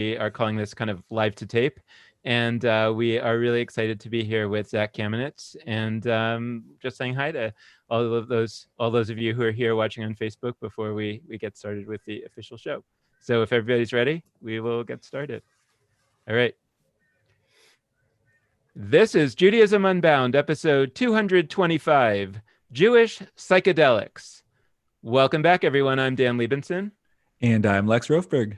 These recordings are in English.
We are calling this kind of live to tape. And we are really excited to be here with Zach Kamenetz, and just saying hi to all those of you who are here watching on Facebook before we get started with the official show. So if everybody's ready, we will get started. All right. This is Judaism Unbound, episode 225, Jewish Psychedelics. Welcome back, everyone. I'm Dan Liebenson. And I'm Lex Rofberg.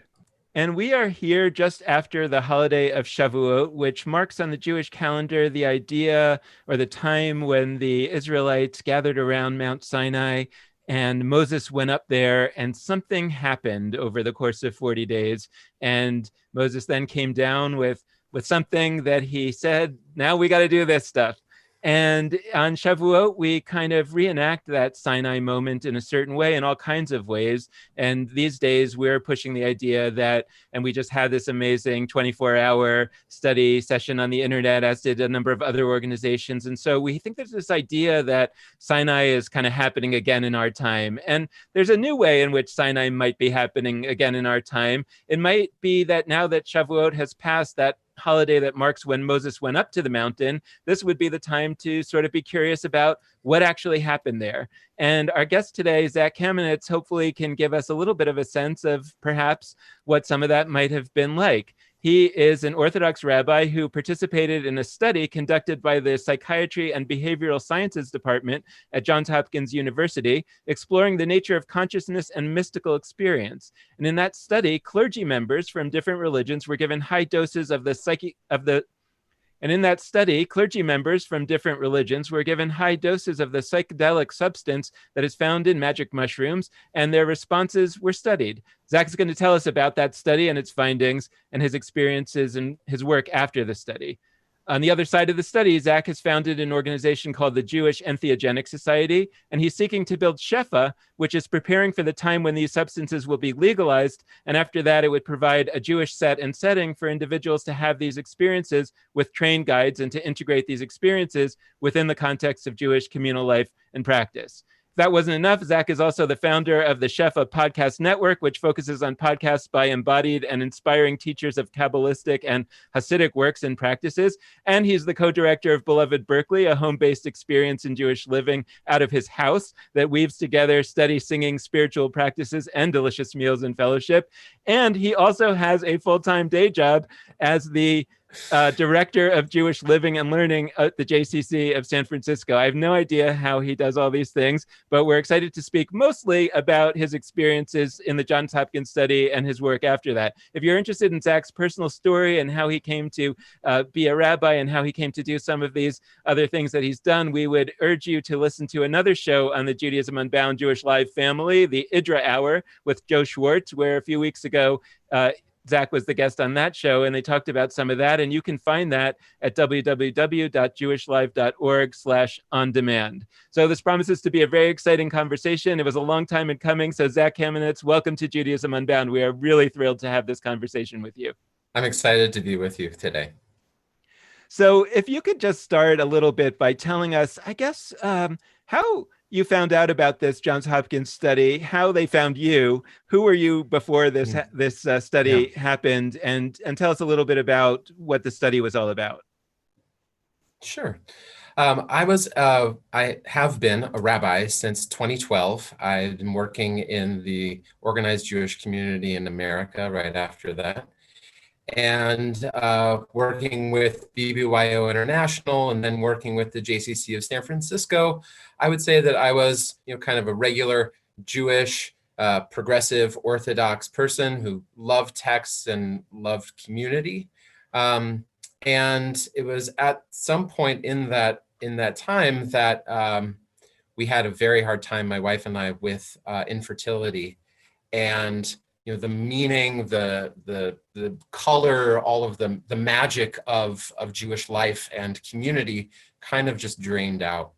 And we are here just after the holiday of Shavuot, which marks on the Jewish calendar the idea or the time when the Israelites gathered around Mount Sinai and Moses went up there and something happened over the course of 40 days. And Moses then came down with something that he said, now we got to do this stuff. And on Shavuot, we kind of reenact that Sinai moment in a certain way, in all kinds of ways. And these days, we're pushing the idea that, and we just had this amazing 24-hour study session on the internet, as did a number of other organizations. And so we think there's this idea that Sinai is kind of happening again in our time. And there's a new way in which Sinai might be happening again in our time. It might be that now that Shavuot has passed, that holiday that marks when Moses went up to the mountain, this would be the time to sort of be curious about what actually happened there. And our guest today, Zach Kamenetz, hopefully can give us a little bit of a sense of perhaps what some of that might have been like. He is an Orthodox rabbi who participated in a study conducted by the Psychiatry and Behavioral Sciences Department at Johns Hopkins University, exploring the nature of consciousness and mystical experience. And in that study, clergy members from different religions were given high doses of the psychedelic substance that is found in magic mushrooms, and their responses were studied. Zach's going to tell us about that study and its findings and his experiences and his work after the study. On the other side of the study, Zach has founded an organization called the Jewish Entheogenic Society, and he's seeking to build Shefa, which is preparing for the time when these substances will be legalized, and after that, it would provide a Jewish set and setting for individuals to have these experiences with trained guides and to integrate these experiences within the context of Jewish communal life and practice. If that wasn't enough, Zach is also the founder of the Shefa Podcast Network, which focuses on podcasts by embodied and inspiring teachers of Kabbalistic and Hasidic works and practices. And he's the co-director of Beloved Berkeley, a home-based experience in Jewish living out of his house that weaves together study, singing, spiritual practices, and delicious meals and fellowship. And he also has a full-time day job as the director of Jewish Living and Learning at the JCC of San Francisco. I have no idea how he does all these things, but we're excited to speak mostly about his experiences in the Johns Hopkins study and his work after that. If you're interested in Zach's personal story and how he came to be a rabbi and how he came to do some of these other things that he's done, we would urge you to listen to another show on the Judaism Unbound Jewish Live family, the Idra Hour with Joe Schwartz, where a few weeks ago, Zach was the guest on that show, and they talked about some of that, and you can find that at www.jewishlive.org/on-demand. So this promises to be a very exciting conversation. It was a long time in coming, so Zach Kamenetz, welcome to Judaism Unbound. We are really thrilled to have this conversation with you. I'm excited to be with you today. So if you could just start a little bit by telling us, I guess, how you found out about this Johns Hopkins study, how they found you, who were you before this study happened, and tell us a little bit about what the study was all about. Sure. I have been a rabbi since 2012. I've been working in the organized Jewish community in America right after that, and working with BBYO International, and then working with the JCC of San Francisco. I would say that I was, kind of a regular Jewish, progressive Orthodox person who loved texts and loved community. And it was at some point in that time that we had a very hard time, my wife and I, with infertility, and the meaning, the color, all of the magic of Jewish life and community kind of just drained out.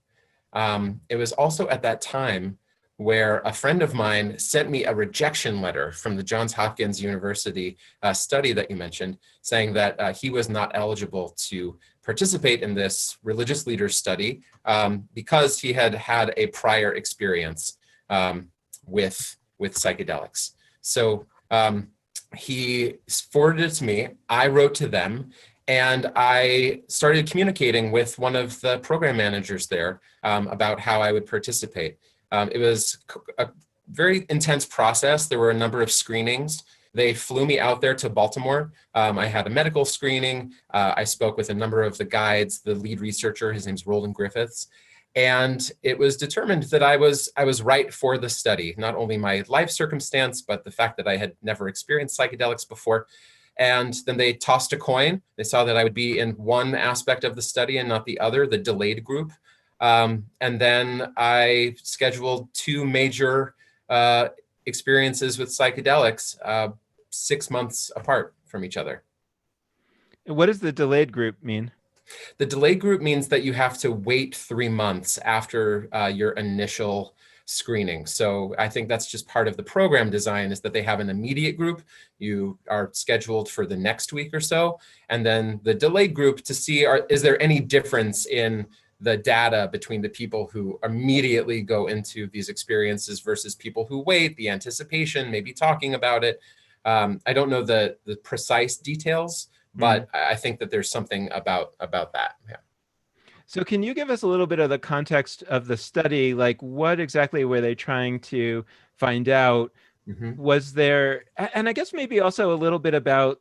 It was also at that time where a friend of mine sent me a rejection letter from the Johns Hopkins University study that you mentioned, saying that he was not eligible to participate in this religious leaders study because he had had a prior experience with psychedelics. So he forwarded it to me. I wrote to them, and I started communicating with one of the program managers there about how I would participate. It was a very intense process. There were a number of screenings. They flew me out there to Baltimore. I had a medical screening. I spoke with a number of the guides, the lead researcher, his name's Roland Griffiths. And it was determined that I was right for the study, not only my life circumstance, but the fact that I had never experienced psychedelics before. And then they tossed a coin. They saw that I would be in one aspect of the study and not the other, the delayed group. And then I scheduled two major experiences with psychedelics 6 months apart from each other. What does the delayed group mean? The delayed group means that you have to wait 3 months after your initial screening. So I think that's just part of the program design, is that they have an immediate group. You are scheduled for the next week or so. And then the delayed group to see, is there any difference in the data between the people who immediately go into these experiences versus people who wait, the anticipation, maybe talking about it. I don't know the precise details, but I think that there's something about that. Yeah. So can you give us a little bit of the context of the study? Like, what exactly were they trying to find out? Was there, and I guess maybe also a little bit about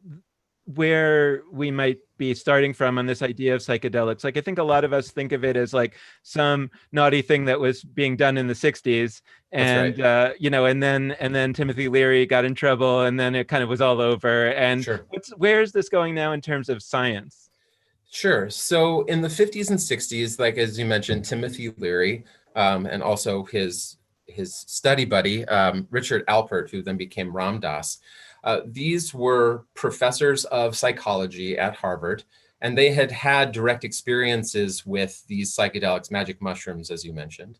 where we might be starting from on this idea of psychedelics. Like, I think a lot of us think of it as like some naughty thing that was being done in the 60s. And, right. And then Timothy Leary got in trouble, and then it kind of was all over. And Sure. Where's this going now in terms of science? Sure. So in the 50s and 60s, like as you mentioned, Timothy Leary, and also his study buddy, Richard Alpert, who then became Ram Dass. These were professors of psychology at Harvard, and they had had direct experiences with these psychedelics, magic mushrooms, as you mentioned,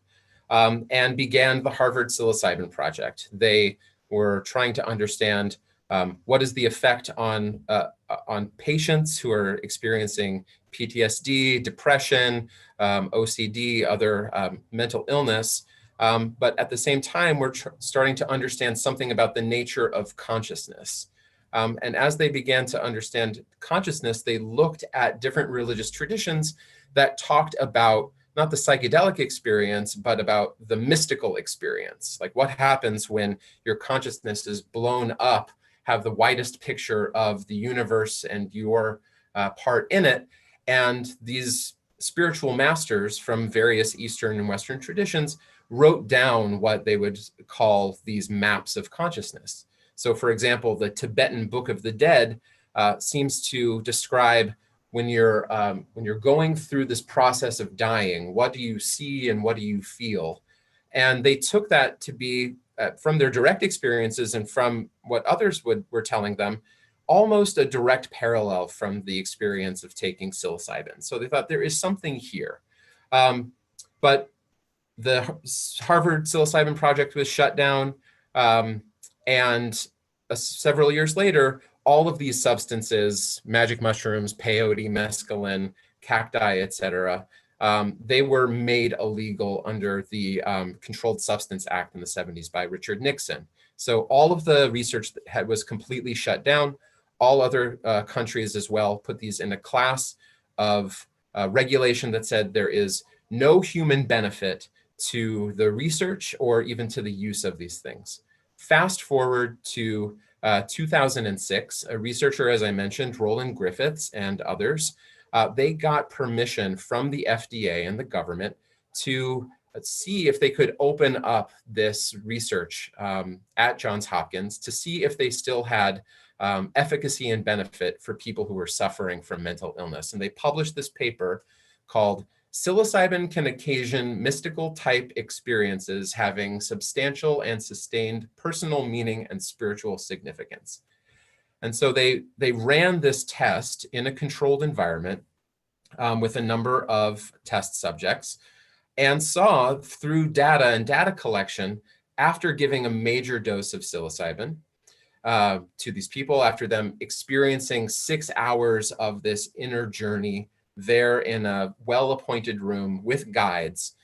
and began the Harvard Psilocybin Project. They were trying to understand what is the effect on patients who are experiencing PTSD, depression, OCD, other mental illness. But at the same time, we're starting to understand something about the nature of consciousness. And as they began to understand consciousness, they looked at different religious traditions that talked about not the psychedelic experience, but about the mystical experience. Like what happens when your consciousness is blown up, have the widest picture of the universe and your part in it. And these spiritual masters from various Eastern and Western traditions wrote down what they would call these maps of consciousness. So for example, the Tibetan Book of the Dead seems to describe when you're going through this process of dying, what do you see and what do you feel? And they took that to be from their direct experiences and from what others were telling them, almost a direct parallel from the experience of taking psilocybin. So they thought there is something here. But the Harvard Psilocybin Project was shut down. And several years later, all of these substances, magic mushrooms, peyote, mescaline, cacti, et cetera, they were made illegal under the Controlled Substance Act in the 70s by Richard Nixon. So all of the research that was completely shut down. All other countries as well put these in a class of regulation that said there is no human benefit to the research or even to the use of these things. Fast forward to 2006, a researcher, as I mentioned, Roland Griffiths and others, they got permission from the FDA and the government to see if they could open up this research at Johns Hopkins to see if they still had efficacy and benefit for people who were suffering from mental illness. And they published this paper called Psilocybin Can Occasion Mystical Type Experiences Having Substantial and Sustained Personal Meaning and Spiritual Significance. And so they ran this test in a controlled environment with a number of test subjects and saw through data and data collection, after giving a major dose of psilocybin to these people, after them experiencing 6 hours of this inner journey there in a well-appointed room with guides,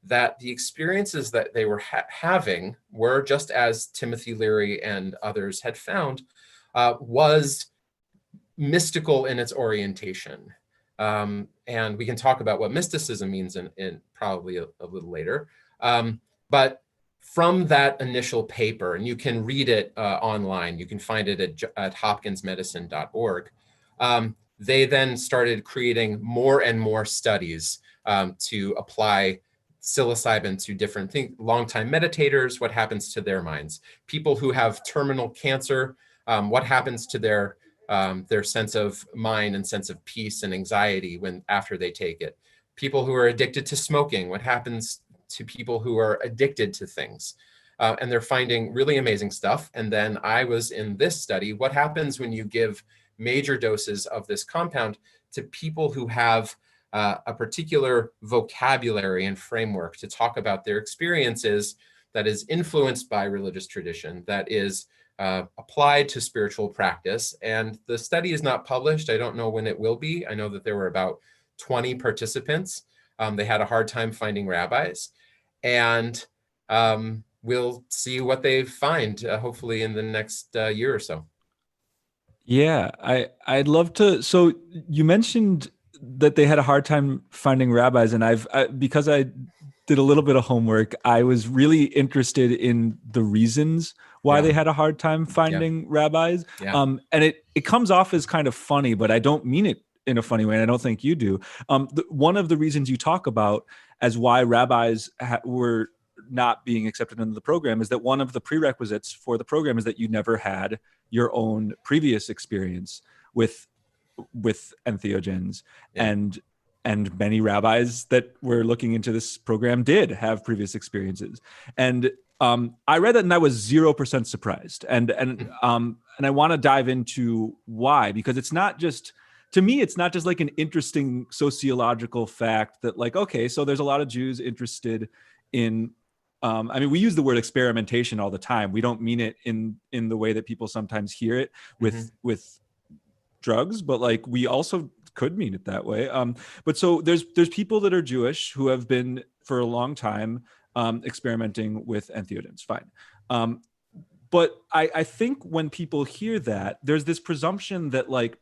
that the experiences that they were having were, just as Timothy Leary and others had found, was mystical in its orientation. And we can talk about what mysticism means in probably a little later. But from that initial paper, and you can read it online, you can find it at hopkinsmedicine.org, they then started creating more and more studies to apply psilocybin to different things. Longtime meditators, what happens to their minds? People who have terminal cancer, what happens to their sense of mind and sense of peace and anxiety after they take it? People who are addicted to smoking, what happens to people who are addicted to things? And they're finding really amazing stuff. And then I was in this study, what happens when you give major doses of this compound to people who have a particular vocabulary and framework to talk about their experiences that is influenced by religious tradition, that is applied to spiritual practice. And the study is not published. I don't know when it will be. I know that there were about 20 participants. They had a hard time finding rabbis. And we'll see what they find, hopefully in the next year or so. Yeah, I'd love to. So you mentioned that they had a hard time finding rabbis, and because I did a little bit of homework, I was really interested in the reasons why they had a hard time finding rabbis. And it comes off as kind of funny, but I don't mean it in a funny way, and I don't think you do. One of the reasons you talk about as why rabbis were not being accepted into the program is that one of the prerequisites for the program is that you never had your own previous experience with entheogens. And many rabbis that were looking into this program did have previous experiences. And I read that and I was 0% surprised. And I want to dive into why, because it's not just, to me, it's not just like an interesting sociological fact that like, okay, so there's a lot of Jews interested in, I mean, we use the word experimentation all the time. We don't mean it in the way that people sometimes hear it with drugs, but like we also could mean it that way. But so there's people that are Jewish who have been for a long time experimenting with entheogens. Fine. But I think when people hear that, there's this presumption that like,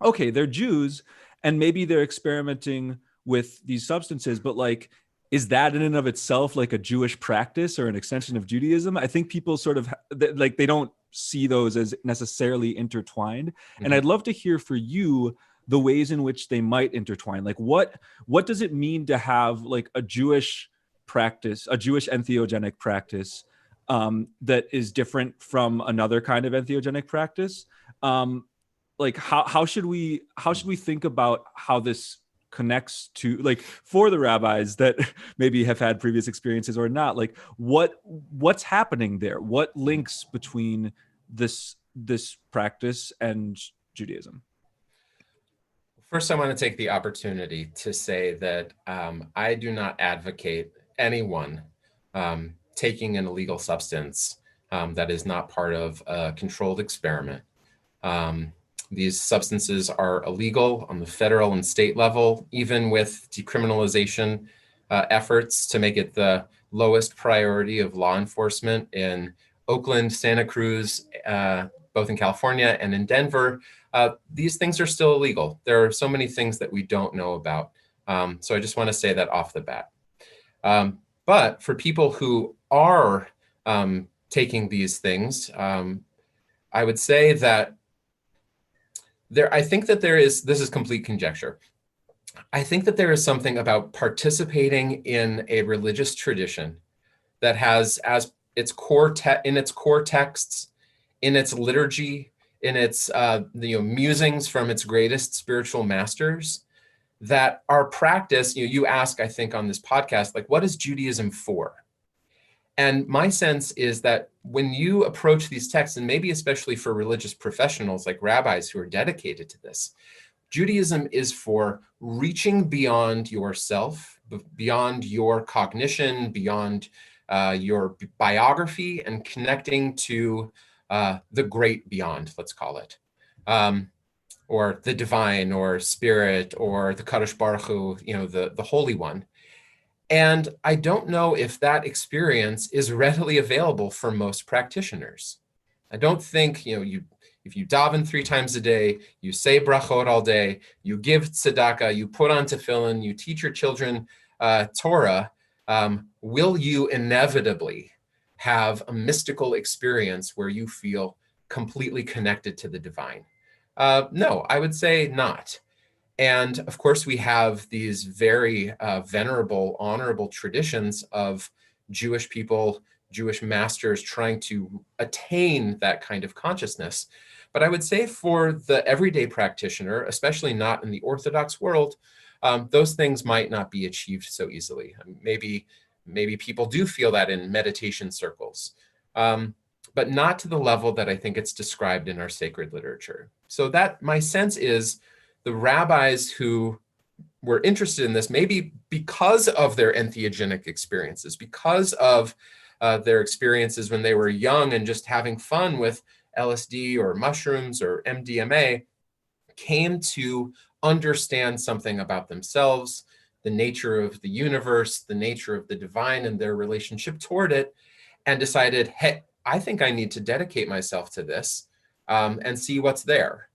okay, they're Jews and maybe they're experimenting with these substances, but like, is that in and of itself like a Jewish practice or an extension of Judaism? I think people sort of like, they don't see those as necessarily intertwined. And I'd love to hear for you the ways in which they might intertwine. Like what does it mean to have like a Jewish practice, a Jewish entheogenic practice that is different from another kind of entheogenic practice? Like how should we think about how this connects to, like, for the rabbis that maybe have had previous experiences or not, like what's happening there? What links between this practice and Judaism? First, I want to take the opportunity to say that I do not advocate anyone taking an illegal substance that is not part of a controlled experiment. These substances are illegal on the federal and state level, even with decriminalization efforts to make it the lowest priority of law enforcement in Oakland, Santa Cruz, both in California and in Denver. These things are still illegal. There are so many things that we don't know about. So I just want to say that off the bat. But for people who are taking these things, I would say that I think that this is complete conjecture. I think that there is something about participating in a religious tradition that has as its core texts, in its liturgy, in its musings from its greatest spiritual masters, that our practice, you ask, I think on this podcast, like, what is Judaism for? And my sense is that when you approach these texts, and maybe especially for religious professionals like rabbis who are dedicated to this, Judaism is for reaching beyond yourself, beyond your cognition, beyond your biography, and connecting to the great beyond, let's call it, or the divine, or spirit, or the Kadosh Baruch Hu, the Holy One. And I don't know if that experience is readily available for most practitioners. I don't think, if you daven 3 times a day, you say brachot all day, you give tzedakah, you put on tefillin, you teach your children Torah, will you inevitably have a mystical experience where you feel completely connected to the divine? No, I would say not. And of course, we have these very venerable, honorable traditions of Jewish people, Jewish masters trying to attain that kind of consciousness. But I would say for the everyday practitioner, especially not in the Orthodox world, those things might not be achieved so easily. Maybe people do feel that in meditation circles, but not to the level that I think it's described in our sacred literature. So that my sense is the rabbis who were interested in this, maybe because of their entheogenic experiences, because of their experiences when they were young and just having fun with LSD or mushrooms or MDMA, came to understand something about themselves, the nature of the universe, the nature of the divine and their relationship toward it, and decided, hey, I think I need to dedicate myself to this and see what's there.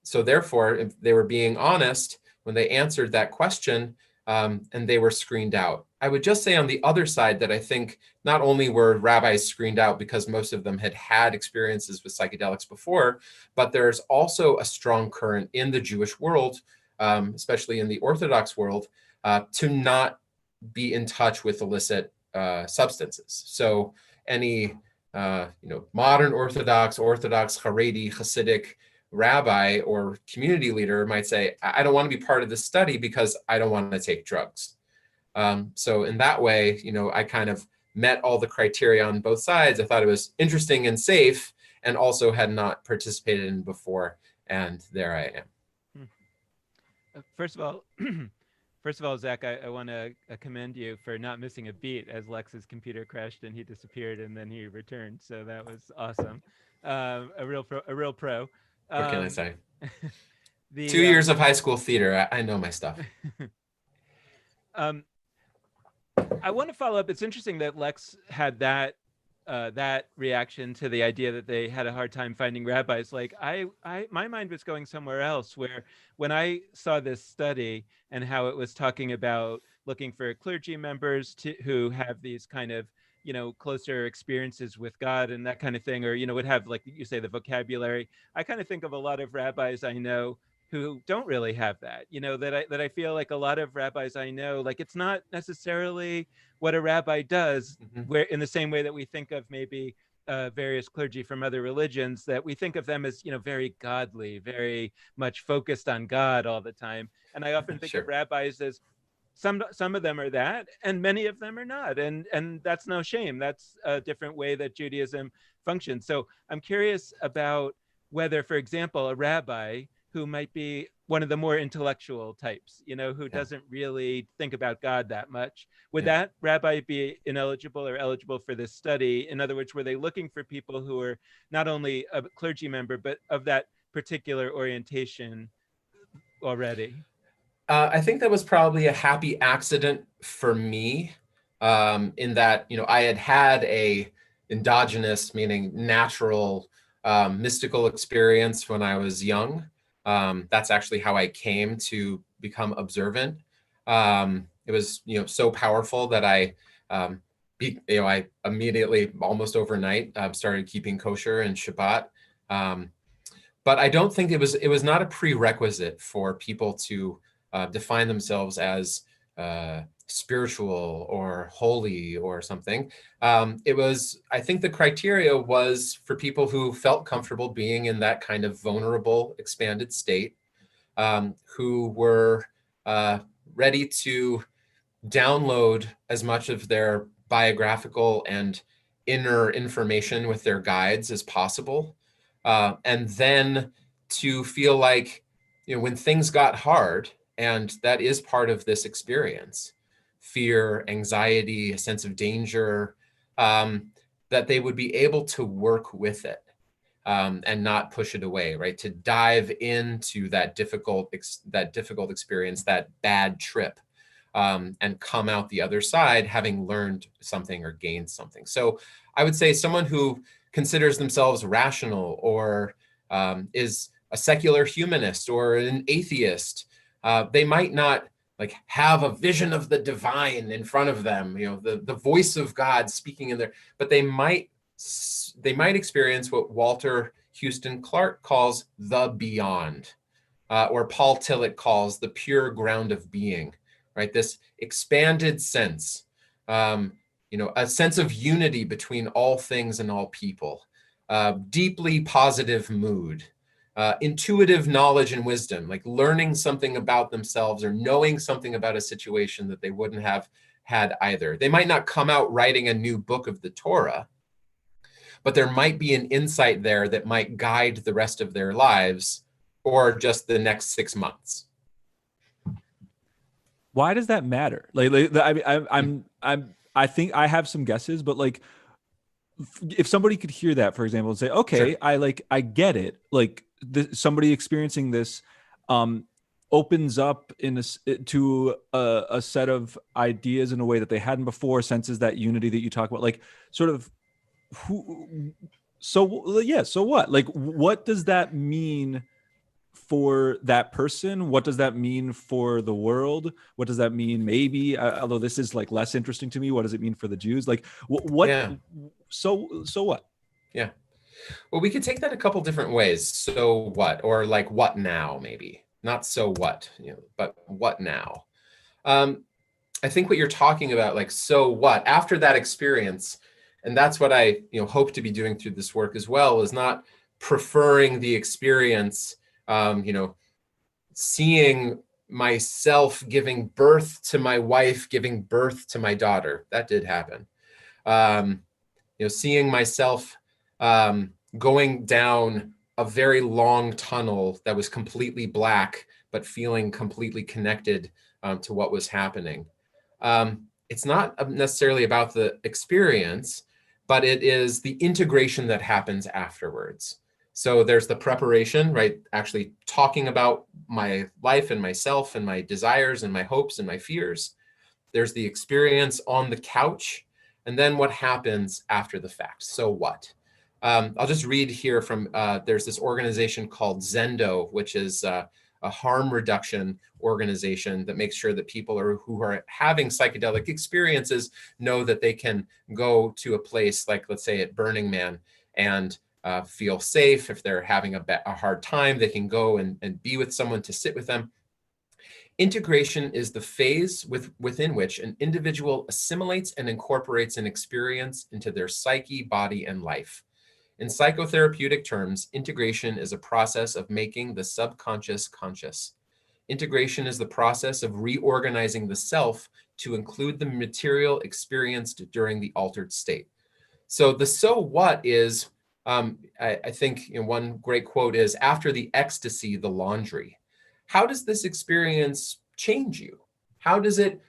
So therefore, if they were being honest when they answered that question, and they were screened out. I would just say on the other side that I think not only were rabbis screened out because most of them had had experiences with psychedelics before, but there's also a strong current in the Jewish world, especially in the Orthodox world, to not be in touch with illicit substances. So any modern Orthodox, Haredi, Hasidic rabbi or community leader might say, I don't want to be part of this study because I don't want to take drugs. So in that way, I kind of met all the criteria on both sides. I thought it was interesting and safe, and also had not participated in before. And there I am. First of all, Zach, I want to commend you for not missing a beat as Lex's computer crashed and he disappeared and then he returned. So that was awesome. A real pro. What can I say? 2 years of high school theater. I know my stuff. I want to follow up. It's interesting that Lex had that reaction to the idea that they had a hard time finding rabbis. Like my mind was going somewhere else, where when I saw this study and how it was talking about looking for clergy members who have these kind of closer experiences with God and that kind of thing, or would have, like you say, the vocabulary. I kind of think of a lot of rabbis I know who don't really have that, that I feel like a lot of rabbis I know, like it's not necessarily what a rabbi does, where in the same way that we think of maybe various clergy from other religions, that we think of them as, very godly, very much focused on God all the time. And I often think of rabbis as some of them are that, and many of them are not. And that's no shame. That's a different way that Judaism functions. So I'm curious about whether, for example, a rabbi who might be one of the more intellectual types, who doesn't really think about God that much, would that rabbi be ineligible or eligible for this study? In other words, were they looking for people who are not only a clergy member, but of that particular orientation already? I think that was probably a happy accident for me, in that, I had a endogenous, meaning natural, mystical experience when I was young. That's actually how I came to become observant. It was, so powerful that I immediately, almost overnight, started keeping kosher and Shabbat. But I don't think it was not a prerequisite for people to define themselves as spiritual or holy or something. I think the criteria was for people who felt comfortable being in that kind of vulnerable, expanded state, who were ready to download as much of their biographical and inner information with their guides as possible. And then to feel like, when things got hard, and that is part of this experience, fear, anxiety, a sense of danger, that they would be able to work with it and not push it away, right? To dive into that difficult experience, that bad trip, and come out the other side having learned something or gained something. So I would say someone who considers themselves rational, or is a secular humanist or an atheist. They might not like have a vision of the divine in front of them, the voice of God speaking in there, but they might experience what Walter Houston Clark calls the beyond, or Paul Tillich calls the pure ground of being, right? This expanded sense, a sense of unity between all things and all people, deeply positive mood, intuitive knowledge and wisdom, like learning something about themselves or knowing something about a situation that they wouldn't have had either. They might not come out writing a new book of the Torah, but there might be an insight there that might guide the rest of their lives or just the next 6 months. Why does that matter? I think I have some guesses, but like, if somebody could hear that, for example, and say, okay, sure, I get it. Like somebody experiencing this opens up to a set of ideas in a way that they hadn't before, senses that unity that you talk about, like sort of so what? Like, what does that mean for that person? What does that mean for the world? What does that mean? Maybe, although this is like less interesting to me, what does it mean for the Jews? Like what? Yeah. So what? Yeah. Well, we could take that a couple different ways. So what, or like what now, maybe not so what, but what now? I think what you're talking about, like, so what after that experience, and that's what I, hope to be doing through this work as well, is not preferring the experience, seeing myself giving birth to my wife, giving birth to my daughter. That did happen. Seeing myself going down a very long tunnel that was completely black, but feeling completely connected to what was happening. It's not necessarily about the experience, but it is the integration that happens afterwards. So there's the preparation, right? Actually talking about my life and myself and my desires and my hopes and my fears. There's the experience on the couch. And then what happens after the fact? So what? I'll just read here from, there's this organization called Zendo, which is a harm reduction organization that makes sure that people who are having psychedelic experiences know that they can go to a place like, let's say at Burning Man, and feel safe. If they're having a hard time, they can go and be with someone to sit with them. Integration is the phase within which an individual assimilates and incorporates an experience into their psyche, body, and life. In psychotherapeutic terms, integration is a process of making the subconscious conscious. Integration is the process of reorganizing the self to include the material experienced during the altered state. So the so what is, I think one great quote is, after the ecstasy, the laundry. How does this experience change you? How does it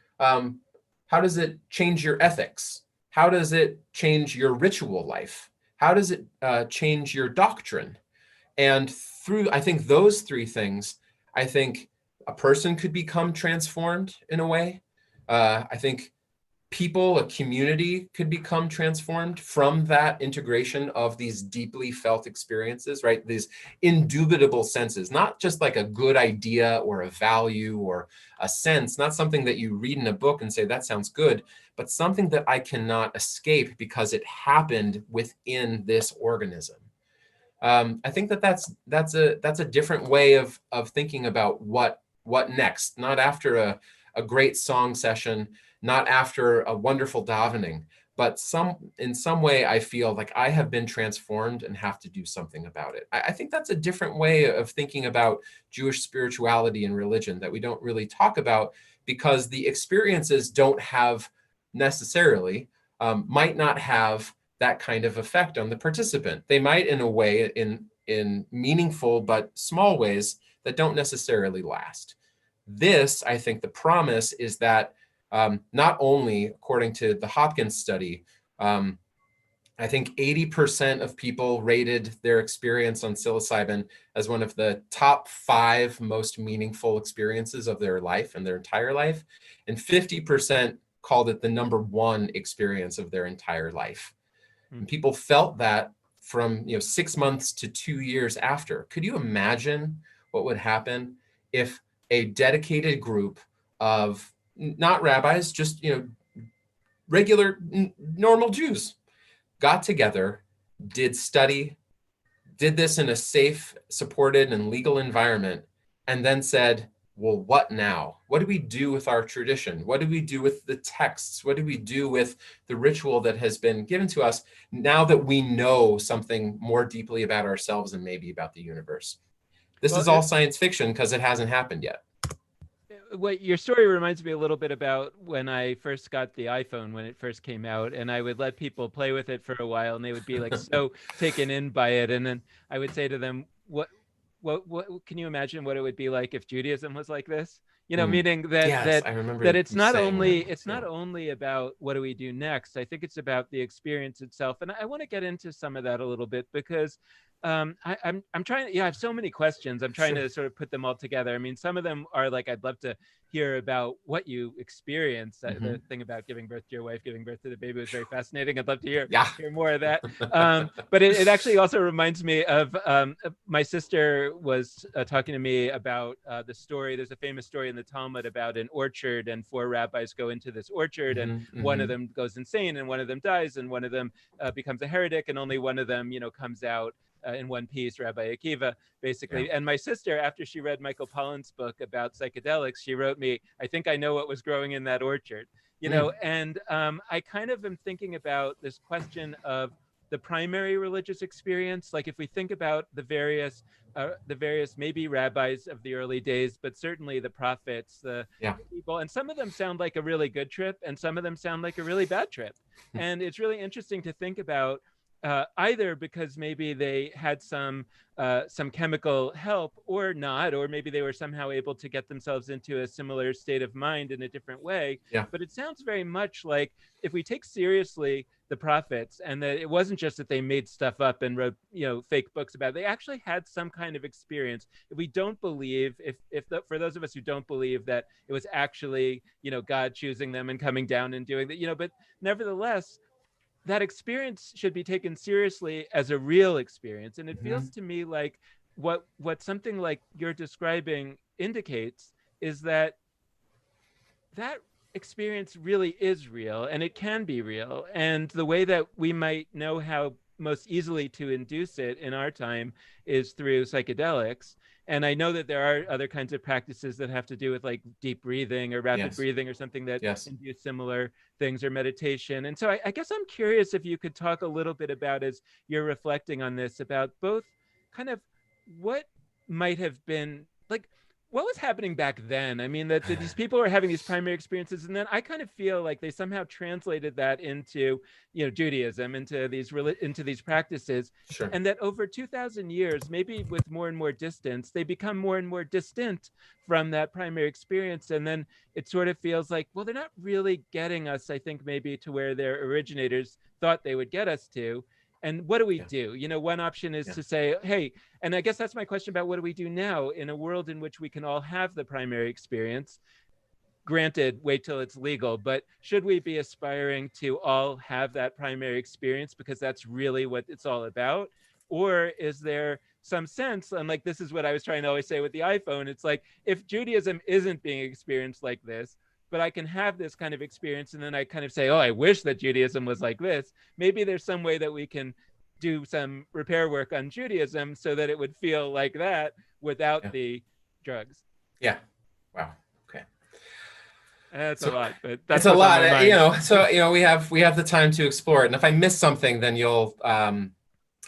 change your ethics? How does it change your ritual life? How does it change your doctrine? And through, I think, those three things, I think a person could become transformed in a way. I think people, a community could become transformed from that integration of these deeply felt experiences, right? These indubitable senses, not just like a good idea or a value or a sense, not something that you read in a book and say, that sounds good, but something that I cannot escape because it happened within this organism. I think that's a different way of thinking about what next, not after a great song session, not after a wonderful davening, but in some way I feel like I have been transformed and have to do something about it. I think that's a different way of thinking about Jewish spirituality and religion that we don't really talk about, because the experiences don't have necessarily, might not have that kind of effect on the participant. They might in a way, in meaningful but small ways that don't necessarily last. This, I think the promise is that not only, according to the Hopkins study, I think 80% of people rated their experience on psilocybin as one of the top 5 most meaningful experiences of their life and their entire life. And 50% called it the #1 experience of their entire life. And people felt that from 6 months to 2 years after. Could you imagine what would happen if a dedicated group of not rabbis, just regular normal Jews got together, did study, did this in a safe, supported, and legal environment, and then said, well, what now? What do we do with our tradition? What do we do with the texts? What do we do with the ritual that has been given to us now that we know something more deeply about ourselves and maybe about the universe? This is all science fiction because it hasn't happened yet. What your story reminds me a little bit about when I first got the iPhone when it first came out, and I would let people play with it for a while, and they would be like so taken in by it, and then I would say to them, what can you imagine what it would be like if Judaism was like this? Meaning that yes, I remember that it's not not only about what do we do next. I think it's about the experience itself, and I want to get into some of that a little bit because I'm trying. I have so many questions. I'm trying to sort of put them all together. I mean, some of them are like, I'd love to hear about what you experienced. The thing about giving birth to your wife, giving birth to the baby was very fascinating. I'd love to hear more of that. But it actually also reminds me of my sister was talking to me about the story. There's a famous story in the Talmud about an orchard, and 4 rabbis go into this orchard, and one of them goes insane, and one of them dies, and one of them becomes a heretic, and only one of them, comes out in one piece, Rabbi Akiva, basically. And my sister, after she read Michael Pollan's book about psychedelics, she wrote me, I think I know what was growing in that orchard, and I kind of am thinking about this question of the primary religious experience. Like if we think about the various maybe rabbis of the early days, but certainly the prophets, the people, and some of them sound like a really good trip, and some of them sound like a really bad trip. And it's really interesting to think about either because maybe they had some chemical help or not, or maybe they were somehow able to get themselves into a similar state of mind in a different way. But it sounds very much like if we take seriously the prophets, and that it wasn't just that they made stuff up and wrote fake books about it, they actually had some kind of experience. If we don't believe, for those of us who don't believe that it was actually God choosing them and coming down and doing that, but nevertheless, that experience should be taken seriously as a real experience. And it feels to me like what something like you're describing indicates is that experience really is real, and it can be real. And the way that we might know how most easily to induce it in our time is through psychedelics. And I know that there are other kinds of practices that have to do with like deep breathing or rapid breathing or something that induce similar things, or meditation. And so I guess I'm curious if you could talk a little bit about, as you're reflecting on this, about both kind of what might have been like, what was happening back then? I mean, that these people were having these primary experiences, and then I kind of feel like they somehow translated that into, Judaism, into these practices, and that over 2,000 years, maybe with more and more distance, they become more and more distant from that primary experience, and then it sort of feels like, well, they're not really getting us, I think, maybe to where their originators thought they would get us to. And what do we do? One option is to say, hey, and I guess that's my question about what do we do now in a world in which we can all have the primary experience? Granted, wait till it's legal, but should we be aspiring to all have that primary experience because that's really what it's all about? Or is there some sense, and like this is what I was trying to always say with the iPhone, it's like, if Judaism isn't being experienced like this, but I can have this kind of experience, and then I kind of say, oh, I wish that Judaism was like this. Maybe there's some way that we can do some repair work on Judaism so that it would feel like that without the drugs. Yeah. Wow. Okay. That's a lot, but that's a lot. So we have the time to explore it. And if I miss something, then you'll.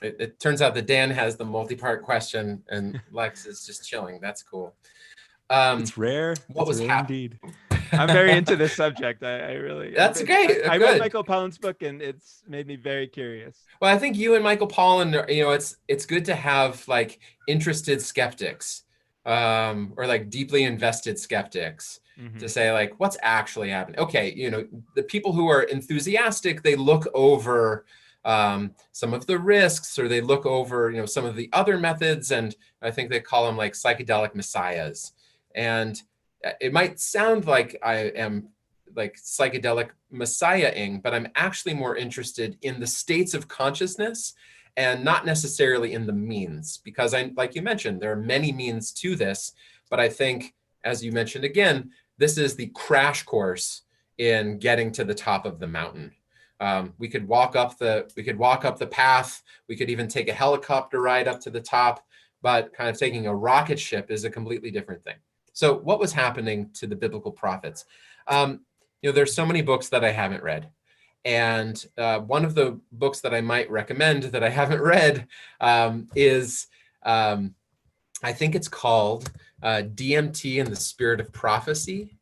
It turns out that Dan has the multi-part question, and Lex is just chilling. That's cool. It's rare. What was happening? I'm very into this subject. I really. That's great. I read Michael Pollan's book, and it's made me very curious. Well, I think you and Michael Pollan, it's good to have like interested skeptics, or like deeply invested skeptics, to say like, what's actually happening? Okay, the people who are enthusiastic, they look over some of the risks, or they look over some of the other methods, and I think they call them like psychedelic messiahs. And it might sound like I am like psychedelic messiahing, but I'm actually more interested in the states of consciousness and not necessarily in the means, because like you mentioned, there are many means to this, but I think, as you mentioned again, this is the crash course in getting to the top of the mountain. We could walk up the path. We could even take a helicopter ride up to the top, but kind of taking a rocket ship is a completely different thing. So what was happening to the biblical prophets? There's so many books that I haven't read. And one of the books that I might recommend that I haven't read is, I think it's called DMT and the Spirit of Prophecy.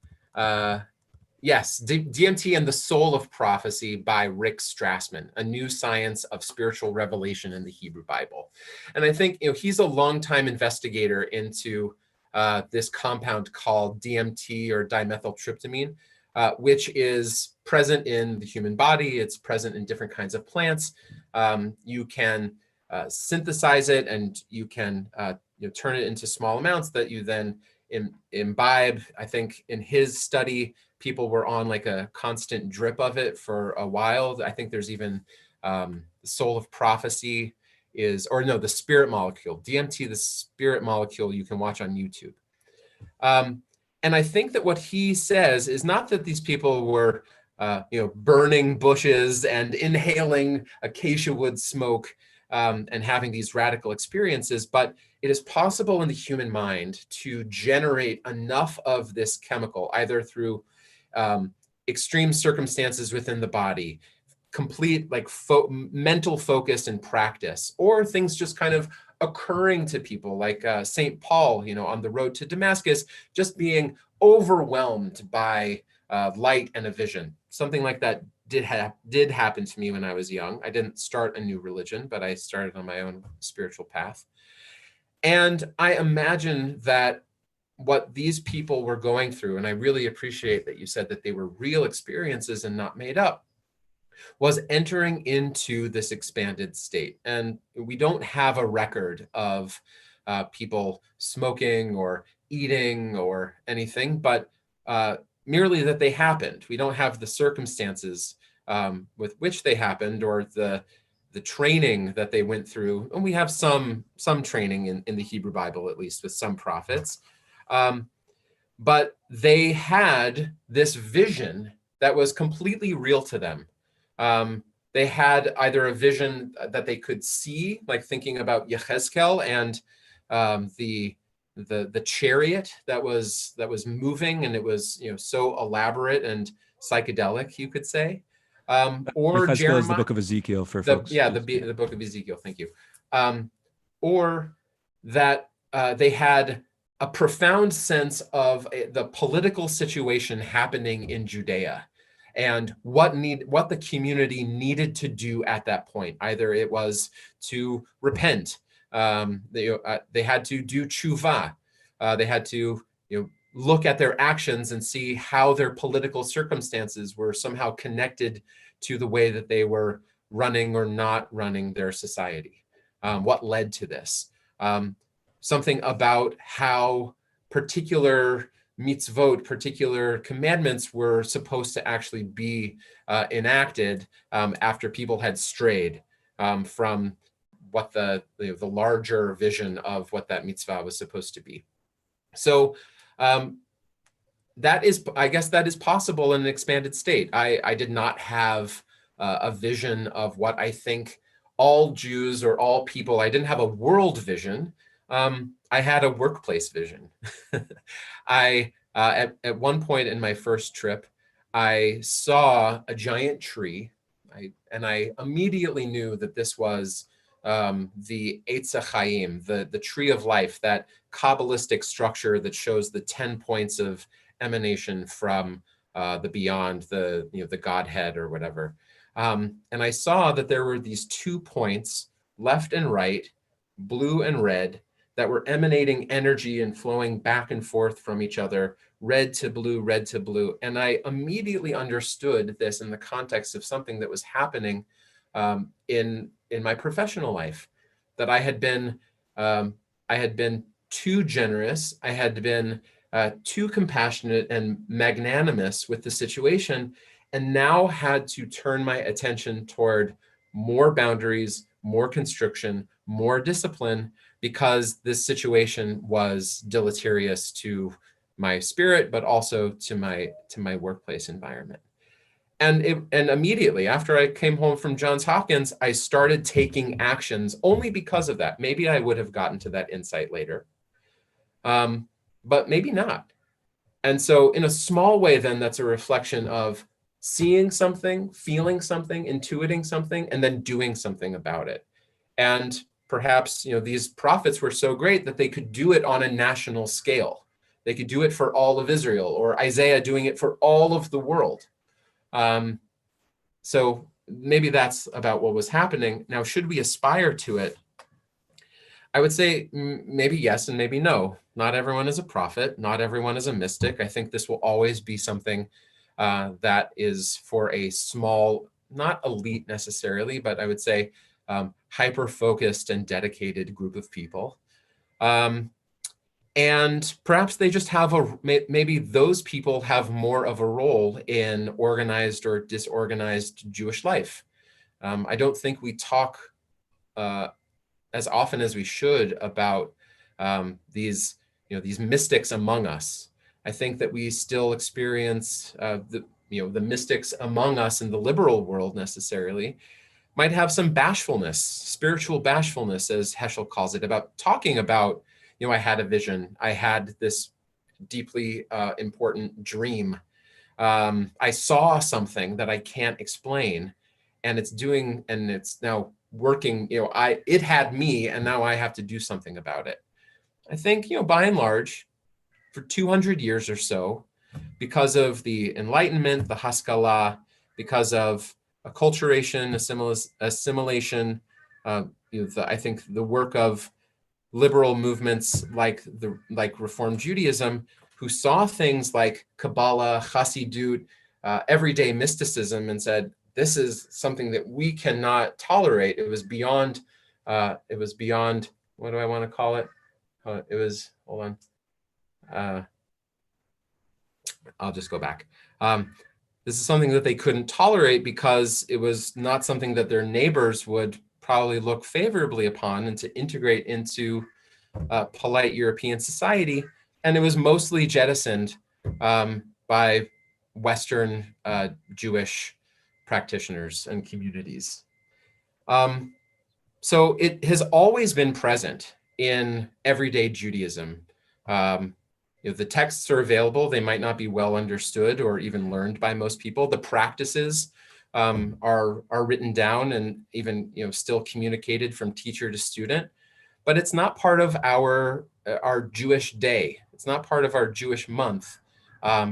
Yes, DMT and the Soul of Prophecy by Rick Strassman, A New Science of Spiritual Revelation in the Hebrew Bible. And I think he's a longtime investigator into this compound called DMT, or dimethyltryptamine, which is present in the human body. It's present in different kinds of plants. You can synthesize it, and you can turn it into small amounts that you then imbibe. I think in his study, people were on like a constant drip of it for a while. I think there's even the Soul of Prophecy the spirit molecule, DMT, the spirit molecule, you can watch on YouTube. And I think that what he says is not that these people were, burning bushes and inhaling acacia wood smoke and having these radical experiences, but it is possible in the human mind to generate enough of this chemical, either through extreme circumstances within the body, complete mental focus and practice, or things just kind of occurring to people, like St. Paul, on the road to Damascus, just being overwhelmed by light and a vision. Something like that did happen to me when I was young. I didn't start a new religion, but I started on my own spiritual path. And I imagine that what these people were going through, and I really appreciate that you said that they were real experiences and not made up, was entering into this expanded state. And we don't have a record of people smoking or eating or anything, but merely that they happened. We don't have the circumstances with which they happened, or the training that they went through. And we have some training in the Hebrew Bible, at least with some prophets. But they had this vision that was completely real to them. They had either a vision that they could see, like thinking about Yechezkel and the chariot that was moving, and it was so elaborate and psychedelic, you could say. Or Yechezkel Jeremiah, is the book of Ezekiel for folks. the book of Ezekiel. Thank you. Or that they had a profound sense of the political situation happening in Judea, and what the community needed to do at that point. Either it was to repent, they had to do tshuva, they had to look at their actions and see how their political circumstances were somehow connected to the way that they were running or not running their society. What led to this? Something about how particular mitzvot, particular commandments, were supposed to actually be enacted after people had strayed from what the larger vision of what that mitzvah was supposed to be. So that is, I guess, that is possible in an expanded state. I did not have a vision of what I think all Jews or all people. I didn't have a world vision. I had a workplace vision. At one point in my first trip, I saw a giant tree, and I immediately knew that this was the Eitz HaChaim, the tree of life, that Kabbalistic structure that shows the 10 points of emanation from the beyond, the Godhead or whatever. And I saw that there were these 2 points, left and right, blue and red, that were emanating energy and flowing back and forth from each other, red to blue, red to blue. And I immediately understood this in the context of something that was happening in my professional life, that I had been too generous, I had been too compassionate and magnanimous with the situation, and now had to turn my attention toward more boundaries, more constriction, more discipline, because this situation was deleterious to my spirit, but also to my workplace environment. And immediately after I came home from Johns Hopkins, I started taking actions only because of that. Maybe I would have gotten to that insight later, but maybe not. And so in a small way, then that's a reflection of seeing something, feeling something, intuiting something, and then doing something about it. And perhaps, these prophets were so great that they could do it on a national scale. They could do it for all of Israel, or Isaiah doing it for all of the world. So maybe that's about what was happening. Now, should we aspire to it? I would say maybe yes and maybe no. Not everyone is a prophet. Not everyone is a mystic. I think this will always be something that is for a small, not elite necessarily, but I would say hyper-focused and dedicated group of people. And perhaps they just have maybe those people have more of a role in organized or disorganized Jewish life. I don't think we talk as often as we should about these mystics among us. I think that we still experience the mystics among us in the liberal world necessarily might have some bashfulness, spiritual bashfulness, as Heschel calls it, about talking about, I had a vision, I had this deeply important dream, I saw something that I can't explain, and it's now working, it had me, and now I have to do something about it. I think, by and large, for 200 years or so, because of the Enlightenment, the Haskalah, because of acculturation, assimilation, I think the work of liberal movements like Reform Judaism, who saw things like Kabbalah, Chassidut, everyday mysticism, and said, this is something that we cannot tolerate. It was beyond, what do I want to call it? Hold on. I'll just go back. This is something that they couldn't tolerate because it was not something that their neighbors would probably look favorably upon and to integrate into polite European society. And it was mostly jettisoned by Western Jewish practitioners and communities. So it has always been present in everyday Judaism. The texts are available. They might not be well understood or even learned by most people. The practices are written down and even still communicated from teacher to student. But it's not part of our Jewish day. It's not part of our Jewish month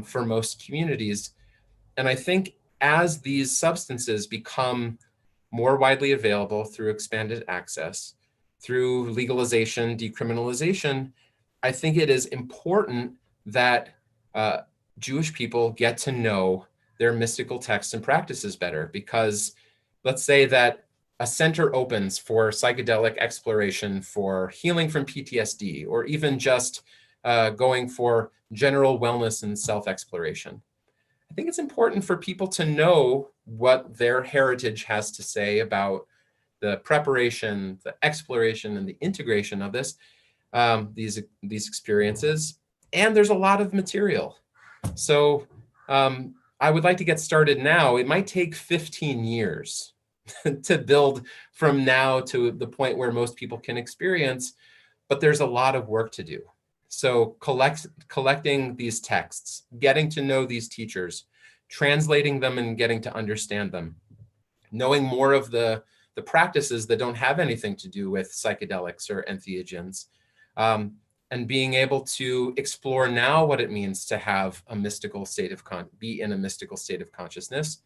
for most communities. And I think as these substances become more widely available through expanded access, through legalization, decriminalization, I think it is important that Jewish people get to know their mystical texts and practices better, because let's say that a center opens for psychedelic exploration, for healing from PTSD, or even just going for general wellness and self-exploration. I think it's important for people to know what their heritage has to say about the preparation, the exploration, and the integration of these experiences. And there's a lot of material. So I would like to get started now. It might take 15 years to build from now to the point where most people can experience, but there's a lot of work to do. So collecting these texts, getting to know these teachers, translating them and getting to understand them, knowing more of the practices that don't have anything to do with psychedelics or entheogens, and being able to explore now what it means to have a mystical state of be in a mystical state of consciousness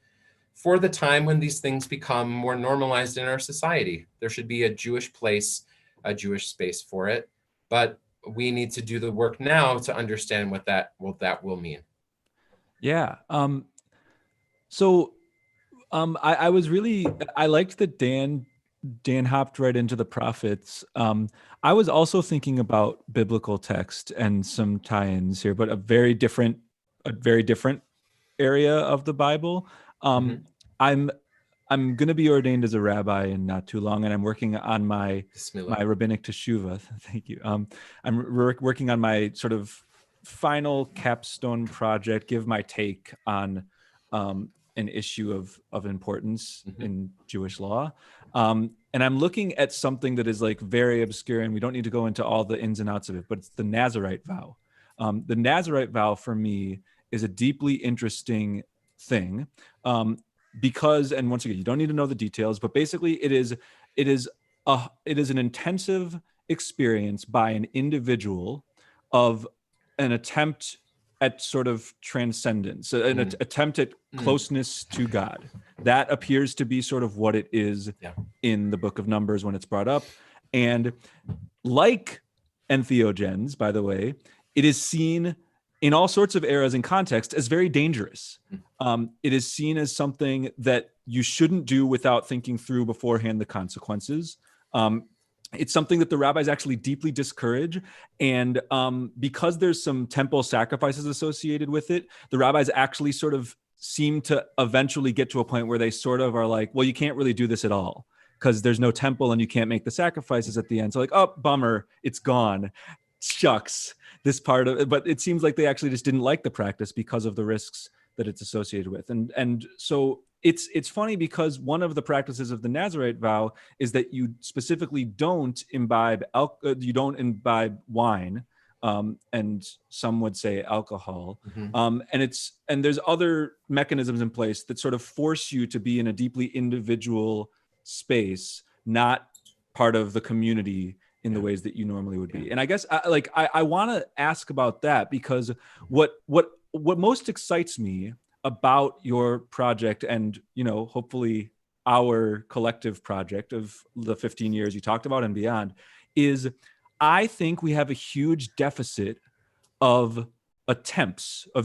for the time when these things become more normalized in our society. There should be a Jewish place, a Jewish space for it, but we need to do the work now to understand what that will mean. Yeah. I liked that Dan hopped right into the prophets. I was also thinking about biblical text and some tie-ins here, but a very different area of the Bible. I'm I'm going to be ordained as a rabbi in not too long, and I'm working on my Bismillah. rabbinic teshuvah. Thank you. Working on my sort of final capstone project. Give my take on an issue of importance in Jewish law, and I'm looking at something that is like very obscure, and we don't need to go into all the ins and outs of it. But it's the Nazarite vow. The Nazarite vow for me is a deeply interesting thing. Because, and once again, you don't need to know the details, but basically it is an intensive experience by an individual of an attempt at sort of transcendence, an attempt at closeness to God. That appears to be sort of what it is in the book of Numbers when it's brought up. And like entheogens, by the way, it is seen in all sorts of eras and contexts as very dangerous. It is seen as something that you shouldn't do without thinking through beforehand the consequences. It's something that the rabbis actually deeply discourage. And because there's some temple sacrifices associated with it, the rabbis actually sort of seem to eventually get to a point where they sort of are like, well, you can't really do this at all because there's no temple and you can't make the sacrifices at the end. So like, oh, bummer, it's gone. Shucks, this part of it. But it seems like they actually just didn't like the practice because of the risks that it's associated with. And so it's funny because one of the practices of the Nazarite vow is that you specifically don't imbibe wine, and some would say alcohol. And there's other mechanisms in place that sort of force you to be in a deeply individual space, not part of the community in the ways that you normally would be. And I guess I want to ask about that because what most excites me about your project and, hopefully our collective project of the 15 years you talked about and beyond is I think we have a huge deficit of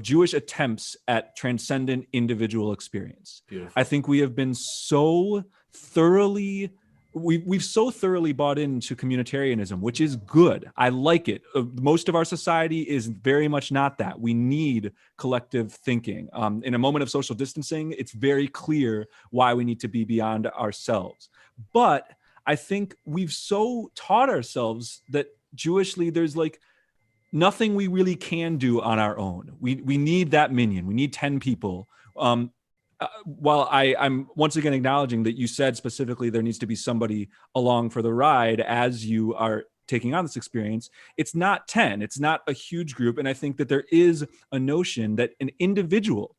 Jewish attempts at transcendent individual experience. Beautiful. I think we have been so thoroughly we've so thoroughly bought into communitarianism, which is good. I like it. Most of our society is very much not that. We need collective thinking. In a moment of social distancing, it's very clear why we need to be beyond ourselves. But I think we've so taught ourselves that Jewishly, there's like nothing we really can do on our own. We need that minion. We need 10 people. While I'm once again acknowledging that you said specifically there needs to be somebody along for the ride as you are taking on this experience, it's not 10, it's not a huge group. And I think that there is a notion that an individual,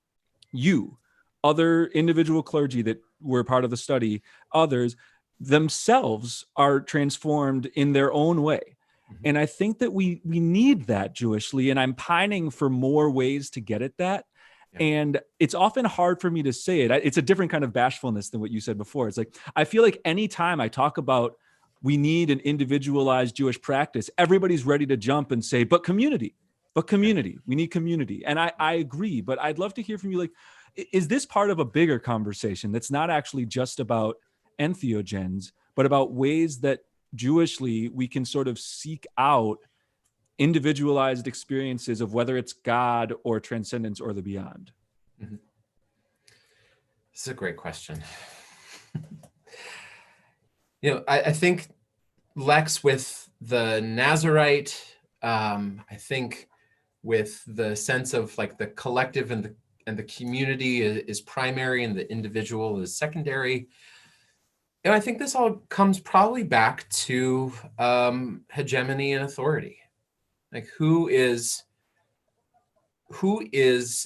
other individual clergy that were part of the study, others themselves are transformed in their own way. And I think that we need that Jewishly, and I'm pining for more ways to get at that. And it's often hard for me to say it. It's a different kind of bashfulness than what you said before. It's like, I feel like anytime I talk about we need an individualized Jewish practice, everybody's ready to jump and say, but community, we need community. And I agree, but I'd love to hear from you. Like, is this part of a bigger conversation that's not actually just about entheogens, but about ways that Jewishly we can sort of seek out individualized experiences of whether it's God or transcendence or the beyond? This is a great question. I think Lex with the Nazarite, I think with the sense of like the collective and the community is primary and the individual is secondary. I think this all comes probably back to hegemony and authority. Like who is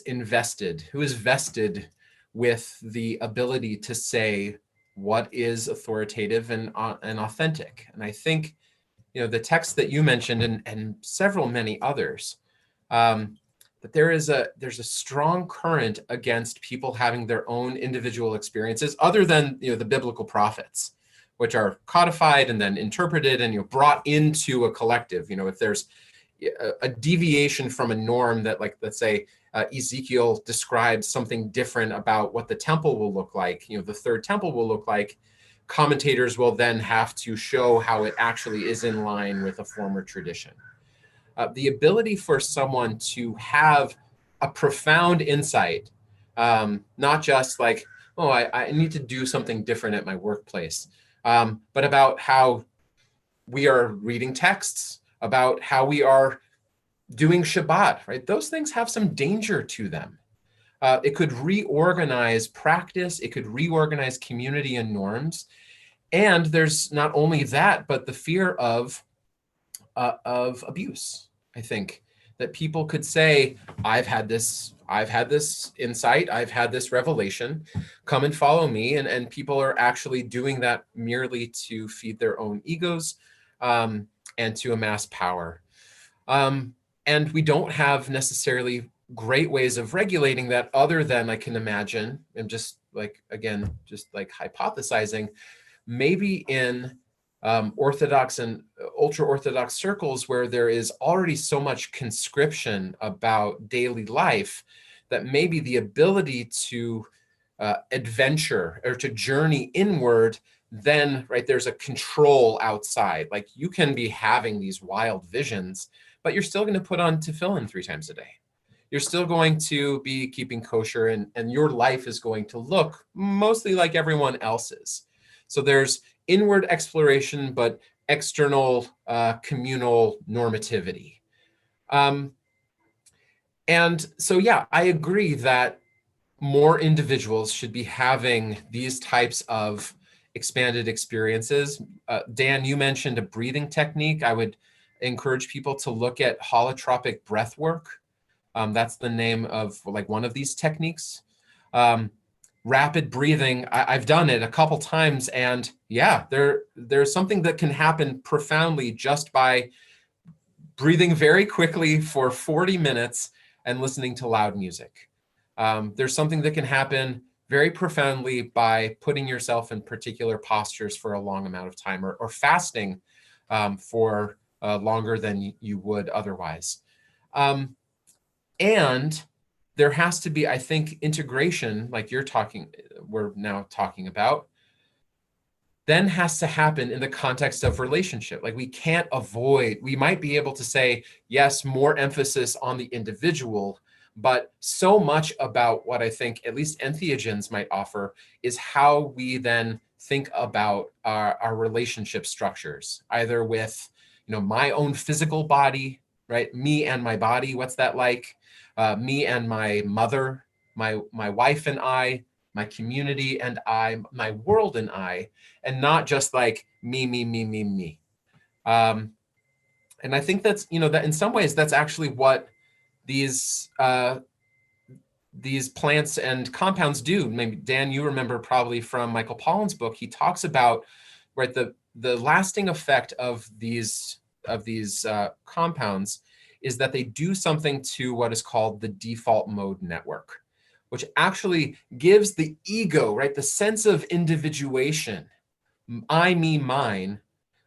vested with the ability to say what is authoritative and authentic. And I think, the text that you mentioned and many others, that there's a strong current against people having their own individual experiences other than, the biblical prophets, which are codified and then interpreted and, brought into a collective. If there's a deviation from a norm that, like, let's say Ezekiel describes something different about what the temple will look like, the third temple will look like, commentators will then have to show how it actually is in line with a former tradition. The ability for someone to have a profound insight, not just like oh, I need to do something different at my workplace, but about how we are reading texts, about how we are doing Shabbat, right? Those things have some danger to them. It could reorganize practice. It could reorganize community and norms. And there's not only that, but the fear of abuse. I think that people could say, I've had this insight, I've had this revelation, come and follow me. And people are actually doing that merely to feed their own egos, and to amass power. And we don't have necessarily great ways of regulating that, other than, I can imagine, and just like, again, just like hypothesizing, maybe in Orthodox and ultra-Orthodox circles where there is already so much conscription about daily life, that maybe the ability to adventure or to journey inward, then, right, there's a control outside. Like, you can be having these wild visions, but you're still going to put on tefillin 3 times a day. You're still going to be keeping kosher, and your life is going to look mostly like everyone else's. So there's inward exploration, but external communal normativity. And so, yeah, I agree that more individuals should be having these types of expanded experiences. Dan, you mentioned a breathing technique. I would encourage people to look at holotropic breath work. That's the name of like one of these techniques. Rapid breathing, I've done it a couple times, and yeah, there's something that can happen profoundly just by breathing very quickly for 40 minutes and listening to loud music. There's something that can happen very profoundly by putting yourself in particular postures for a long amount of time, or fasting for longer than you would otherwise. And there has to be, I think, integration, like we're now talking about, then has to happen in the context of relationship. Like, we can't avoid, we might be able to say, yes, more emphasis on the individual, but so much about what I think at least entheogens might offer is how we then think about our relationship structures, either with, my own physical body, right? Me and my body, what's that like? Me and my mother, my wife and I, my community and I, my world and I, and not just like me. And I think that's, that in some ways that's actually what these plants and compounds do. Maybe Dan, you remember probably from Michael Pollan's book, he talks about, right, the lasting effect of these compounds is that they do something to what is called the default mode network, which actually gives the ego, right, the sense of individuation, I, me, mine,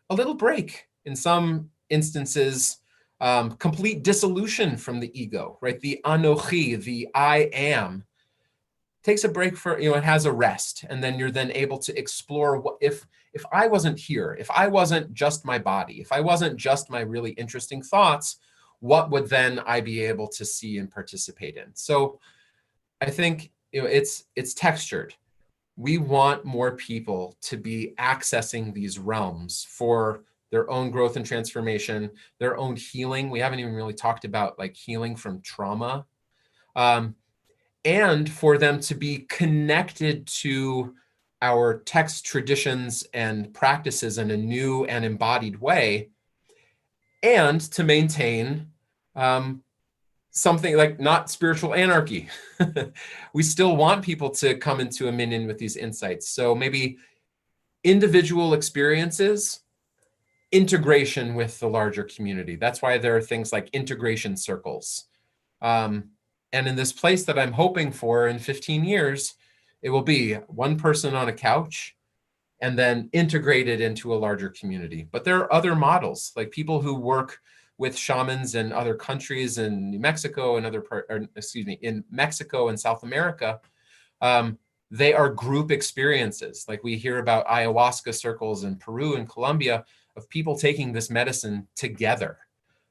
a little break. In some instances, complete dissolution from the ego, right? The anochi, the I am, takes a break for, it has a rest. And then you're then able to explore what if I wasn't here, if I wasn't just my body, if I wasn't just my really interesting thoughts, what would then I be able to see and participate in? So I think, it's textured. We want more people to be accessing these realms for their own growth and transformation, their own healing. We haven't even really talked about like healing from trauma, and for them to be connected to our text traditions and practices in a new and embodied way, and to maintain something like not spiritual anarchy. We still want people to come into a minyan with these insights. So maybe individual experiences, integration with the larger community. That's why there are things like integration circles. And in this place that I'm hoping for in 15 years, it will be one person on a couch and then integrated into a larger community. But there are other models, like people who work with shamans in other countries, in New Mexico and in Mexico and South America. They are group experiences. Like we hear about ayahuasca circles in Peru and Colombia of people taking this medicine together.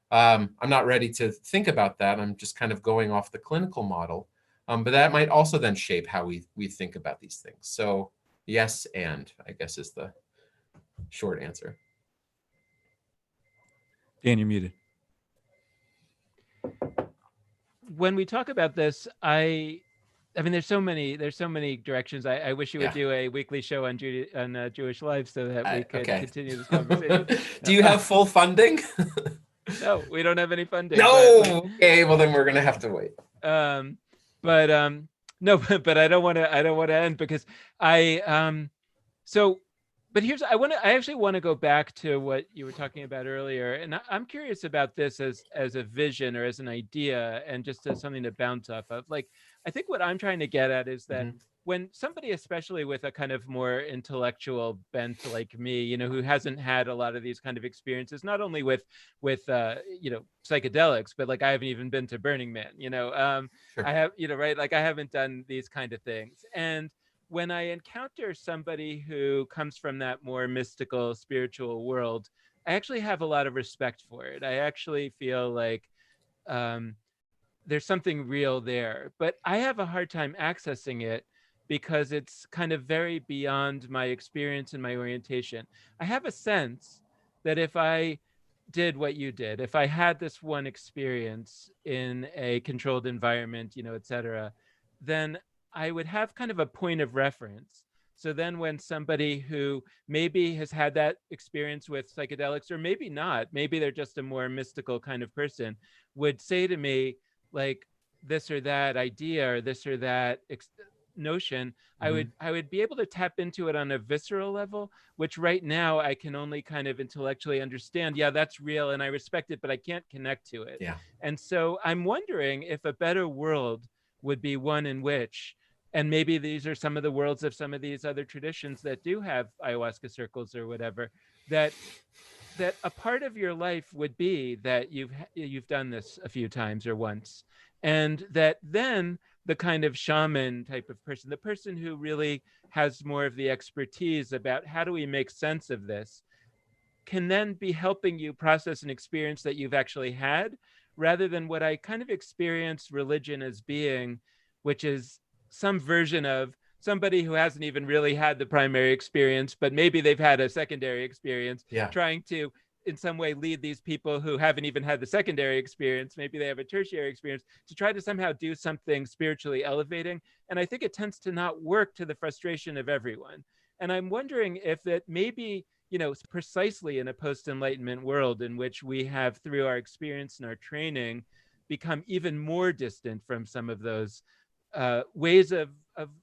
I'm not ready to think about that. I'm just kind of going off the clinical model. But that might also then shape how we think about these things. So yes, and I guess is the short answer. Dan, you're muted. When we talk about this, I mean, there's so many directions. I wish you would do a weekly show on jewishLIVE so that we could continue this conversation. Do you have full funding? No, we don't have any funding. No. But, okay, well then we're gonna have to wait. No, but I don't want to end because but I actually want to go back to what you were talking about earlier, and I'm curious about this as a vision or as an idea, and just as something to bounce off of. Like, I think what I'm trying to get at is that when somebody, especially with a kind of more intellectual bent like me, who hasn't had a lot of these kind of experiences, not only with psychedelics, but like I haven't even been to Burning Man, Sure. I have, right, like I haven't done these kind of things. And when I encounter somebody who comes from that more mystical, spiritual world, I actually have a lot of respect for it. I actually feel like there's something real there, but I have a hard time accessing it because it's kind of very beyond my experience and my orientation. I have a sense that if I did what you did, if I had this one experience in a controlled environment, et cetera, then I would have kind of a point of reference. So then when somebody who maybe has had that experience with psychedelics, or maybe not, maybe they're just a more mystical kind of person, would say to me, like, this or that idea or this or that notion, I would be able to tap into it on a visceral level, which right now I can only kind of intellectually understand. Yeah, that's real and I respect it, but I can't connect to it. Yeah. And so I'm wondering if a better world would be one in which, and maybe these are some of the worlds of some of these other traditions that do have ayahuasca circles or whatever, that a part of your life would be that you've done this a few times or once, and that then the kind of shaman type of person, the person who really has more of the expertise about how do we make sense of this, can then be helping you process an experience that you've actually had, rather than what I kind of experience religion as being, which is some version of somebody who hasn't even really had the primary experience, but maybe they've had a secondary experience, trying to in some way lead these people who haven't even had the secondary experience, maybe they have a tertiary experience, to try to somehow do something spiritually elevating. And I think it tends to not work, to the frustration of everyone. And I'm wondering if that maybe, precisely in a post-enlightenment world in which we have, through our experience and our training, become even more distant from some of those ways of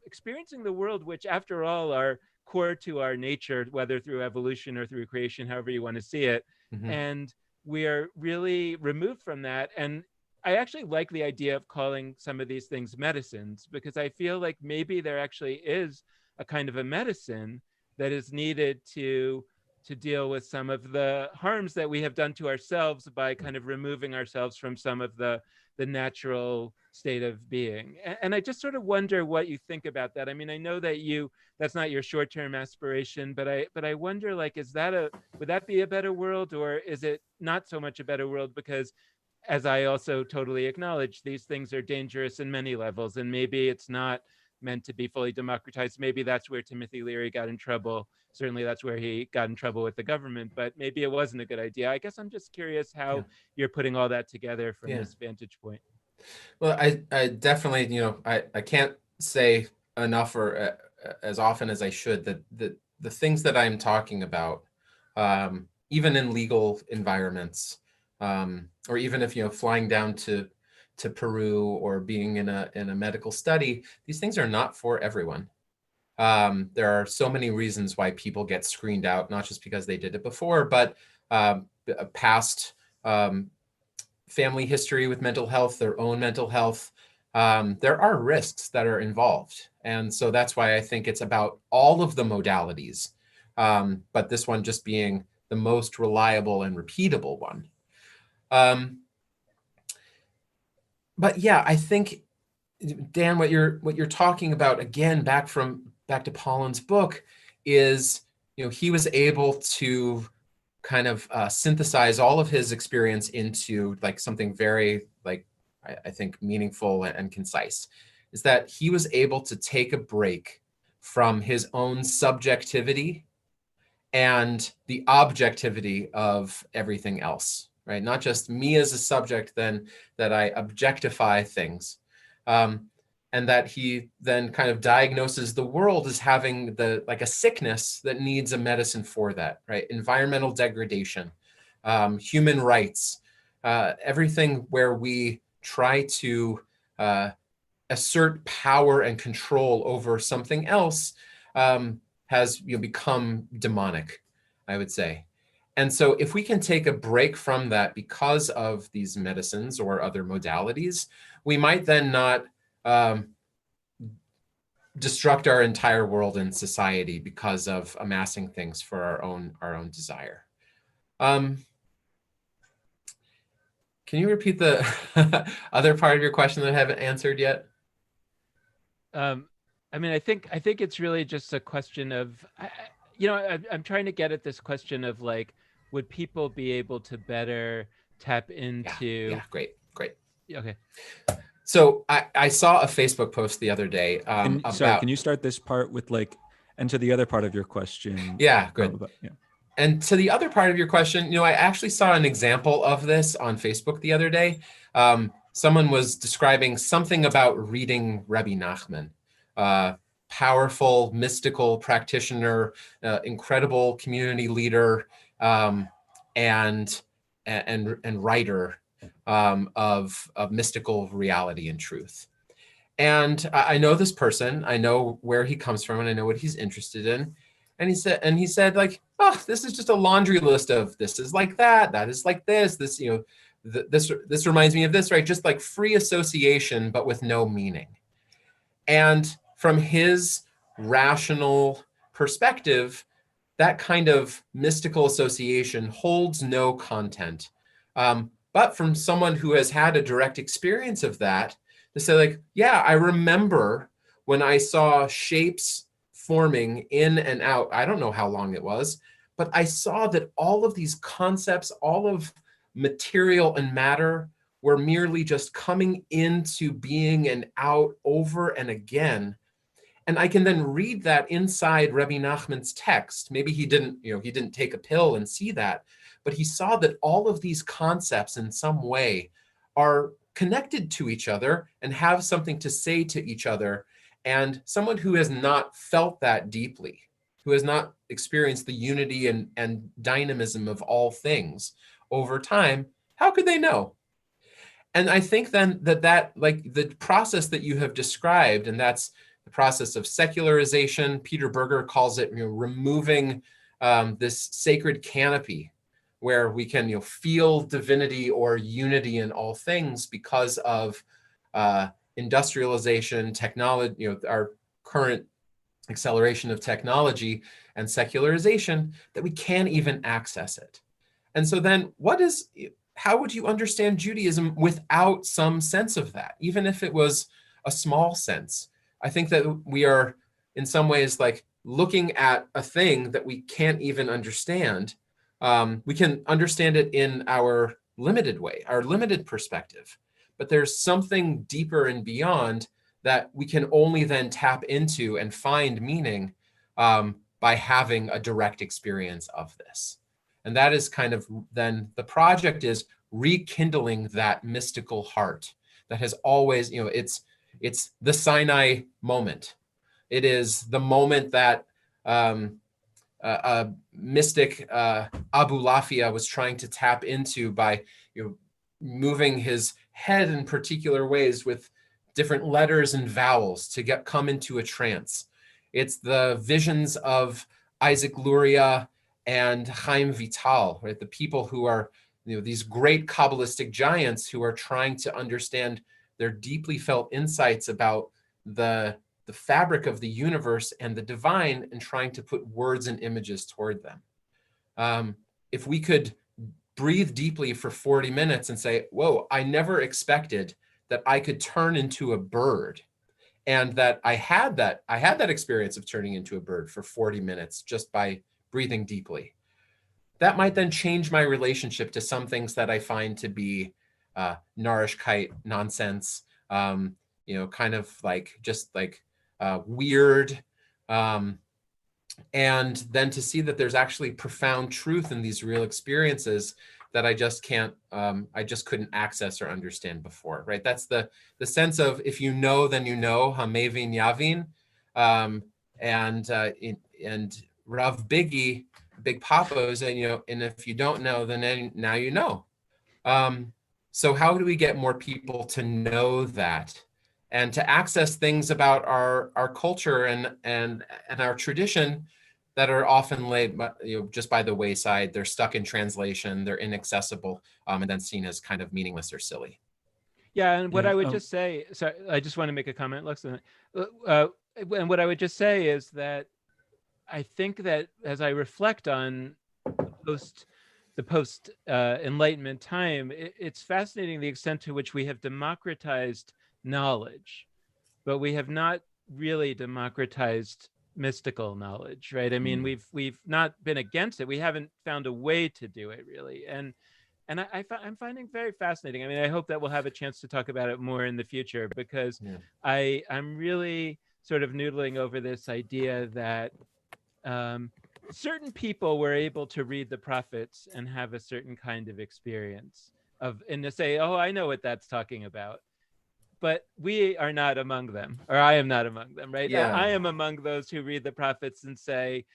experiencing the world, which after all are core to our nature, whether through evolution or through creation, however you want to see it. And we are really removed from that. And I actually like the idea of calling some of these things medicines, because I feel like maybe there actually is a kind of a medicine that is needed to deal with some of the harms that we have done to ourselves by kind of removing ourselves from some of the natural state of being. And I just sort of wonder what you think about that. I mean, I know that that's not your short-term aspiration, but I wonder, like, would that be a better world, or is it not so much a better world? Because, as I also totally acknowledge, these things are dangerous in many levels, and maybe it's not meant to be fully democratized. Maybe that's where Timothy Leary got in trouble. Certainly that's where he got in trouble with the government, but maybe it wasn't a good idea. I guess I'm just curious how you're putting all that together from this vantage point. Well, I definitely, I can't say enough or as often as I should that the things that I'm talking about, even in legal environments, or even if, flying down to Peru or being in a medical study, these things are not for everyone. There are so many reasons why people get screened out, not just because they did it before, but past family history with mental health, their own mental health. There are risks that are involved. And so that's why I think it's about all of the modalities, but this one just being the most reliable and repeatable one. But yeah, I think, Dan, what you're talking about, again, back to Pollan's book, is, he was able to kind of synthesize all of his experience into like something very, like, I think, meaningful and concise. is that he was able to take a break from his own subjectivity and the objectivity of everything else, right? Not just me as a subject, then that I objectify things. And that he then kind of diagnoses the world as having like a sickness that needs a medicine for that, right? Environmental degradation, human rights, everything where we try to assert power and control over something else has become demonic, I would say. And so if we can take a break from that because of these medicines or other modalities, we might then not destruct our entire world and society because of amassing things for our own desire. Can you repeat the other part of your question that I haven't answered yet? I mean, I think it's really just a question of, I'm trying to get at this question of like, would people be able to better tap into? Yeah, great. Okay. So I saw a Facebook post the other day sorry, can you start this part with like, and to the other part of your question? Yeah, good. And to the other part of your question, I actually saw an example of this on Facebook the other day. Someone was describing something about reading Rabbi Nachman, powerful, mystical practitioner, incredible community leader, and writer of mystical reality and truth. And I know this person, I know where he comes from, and I know what he's interested in. And he said like, oh, this is just a laundry list of this is like that is like this, this reminds me of this, right? Just like free association, but with no meaning. And from his rational perspective, that kind of mystical association holds no content. But from someone who has had a direct experience of that, to say like, yeah, I remember when I saw shapes forming in and out. I don't know how long it was, but I saw that all of these concepts, all of material and matter were merely just coming into being and out over and again. And I can then read that inside Rabbi Nachman's text. Maybe he didn't take a pill and see that, but he saw that all of these concepts in some way are connected to each other and have something to say to each other. And someone who has not felt that deeply, who has not experienced the unity and dynamism of all things over time, how could they know? And I think then that like the process that you have described, and that's the process of secularization, Peter Berger calls it removing this sacred canopy where we can feel divinity or unity in all things because of industrialization, technology, our current acceleration of technology and secularization, that we can't even access it. And so then how would you understand Judaism without some sense of that, even if it was a small sense? I think that we are in some ways like looking at a thing that we can't even understand. We can understand it in our limited way, our limited perspective, but there's something deeper and beyond that we can only then tap into and find meaning by having a direct experience of this. And that is kind of then the project is rekindling that mystical heart that has always, it's the Sinai moment. It is the moment that a mystic Abu Lafia was trying to tap into by moving his head in particular ways with different letters and vowels to come into a trance. It's the visions of Isaac Luria and Chaim Vital, right? The people who are these great Kabbalistic giants who are trying to understand their deeply felt insights about the fabric of the universe and the divine and trying to put words and images toward them. If we could breathe deeply for 40 minutes and say, whoa, I never expected that I could turn into a bird, and that I had that experience of turning into a bird for 40 minutes just by breathing deeply. That might then change my relationship to some things that I find to be Narishkeit, nonsense, kind of like just like weird. And then to see that there's actually profound truth in these real experiences that I just couldn't access or understand before, right? That's the sense of, if you know, then you know, hamevin yavin, and Rav Biggie, Big Papa's, and if you don't know, then now you know. So how do we get more people to know that, and to access things about our culture and our tradition that are often laid, just by the wayside? They're stuck in translation, they're inaccessible, and then seen as kind of meaningless or silly. Yeah, and what I would just say, so I just want to make a comment, Lux, and what I would just say is that I think that as I reflect on the post Enlightenment time, it's fascinating the extent to which we have democratized knowledge, but we have not really democratized mystical knowledge, right? I mean, we've not been against it. We haven't found a way to do it really, and I'm finding very fascinating. I mean, I hope that we'll have a chance to talk about it more in the future, because I'm really sort of noodling over this idea that certain people were able to read the prophets and have a certain kind of experience and to say, oh, I know what that's talking about. But we are not among them, or I am not among them, right? Yeah. I am among those who read the prophets and say,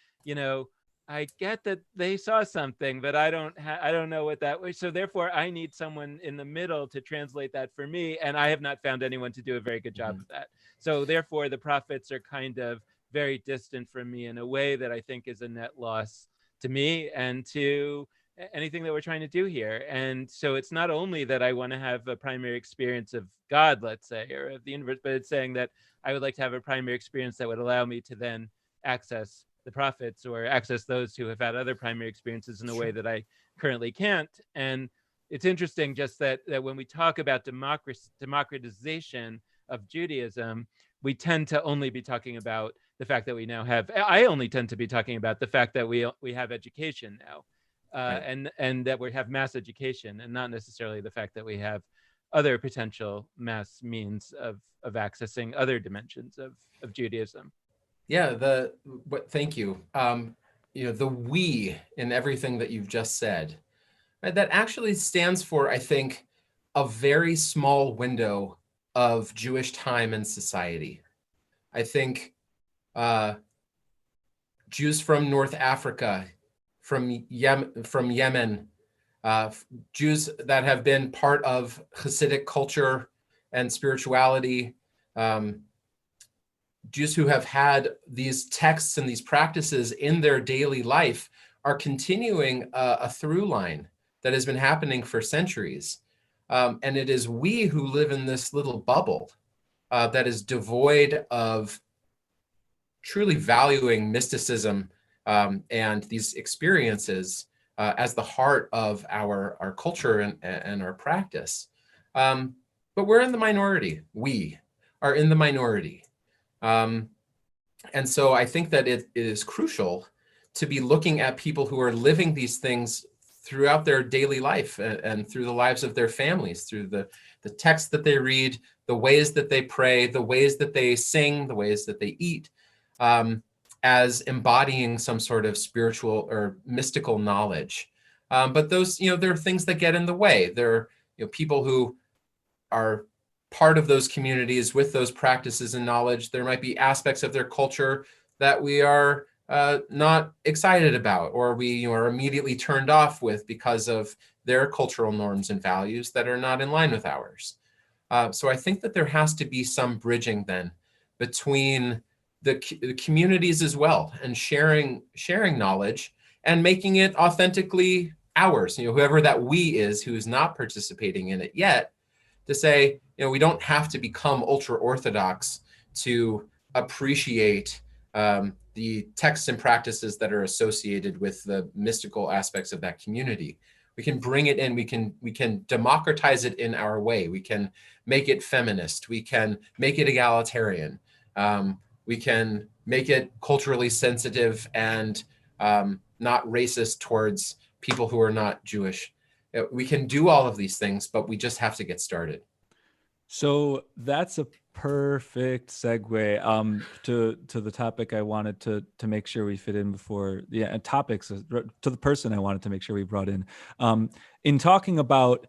I get that they saw something, but I don't know what that was. So therefore, I need someone in the middle to translate that for me, and I have not found anyone to do a very good job of that. So therefore, the prophets are kind of very distant from me in a way that I think is a net loss to me and to anything that we're trying to do here. And so it's not only that I want to have a primary experience of God, let's say, or of the universe, but it's saying that I would like to have a primary experience that would allow me to then access the prophets or access those who have had other primary experiences in a way that I currently can't. And it's interesting just that when we talk about democratization of Judaism, we tend to only be talking about the fact that we now have, I only tend to be talking about the fact that we have education now, and that we have mass education, and not necessarily the fact that we have other potential mass means of accessing other dimensions of Judaism. Yeah, thank you. The we in everything that you've just said, right, that actually stands for, I think, a very small window of Jewish time and society. I think Jews from North Africa, from Yemen, Jews that have been part of Hasidic culture and spirituality, Jews who have had these texts and these practices in their daily life are continuing a through line that has been happening for centuries. And it is we who live in this little bubble that is devoid of truly valuing mysticism and these experiences as the heart of our culture and our practice. But we're in the minority. We are in the minority. And so I think that it is crucial to be looking at people who are living these things throughout their daily life and through the lives of their families, through the texts that they read, the ways that they pray, the ways that they sing, the ways that they eat, as embodying some sort of spiritual or mystical knowledge. But those, there are things that get in the way. There are people who are part of those communities with those practices and knowledge. There might be aspects of their culture that we are not excited about, or we are immediately turned off with because of their cultural norms and values that are not in line with ours. So I think that there has to be some bridging then between the communities as well, and sharing knowledge and making it authentically ours. Whoever that we is who is not participating in it yet, to say, we don't have to become ultra orthodox to appreciate the texts and practices that are associated with the mystical aspects of that community. We can bring it in. We can democratize it in our way. We can make it feminist. We can make it egalitarian. We can make it culturally sensitive and not racist towards people who are not Jewish. We can do all of these things, but we just have to get started. So that's a perfect segue to the topic I wanted to make sure we fit in before, and topics to the person I wanted to make sure we brought in talking about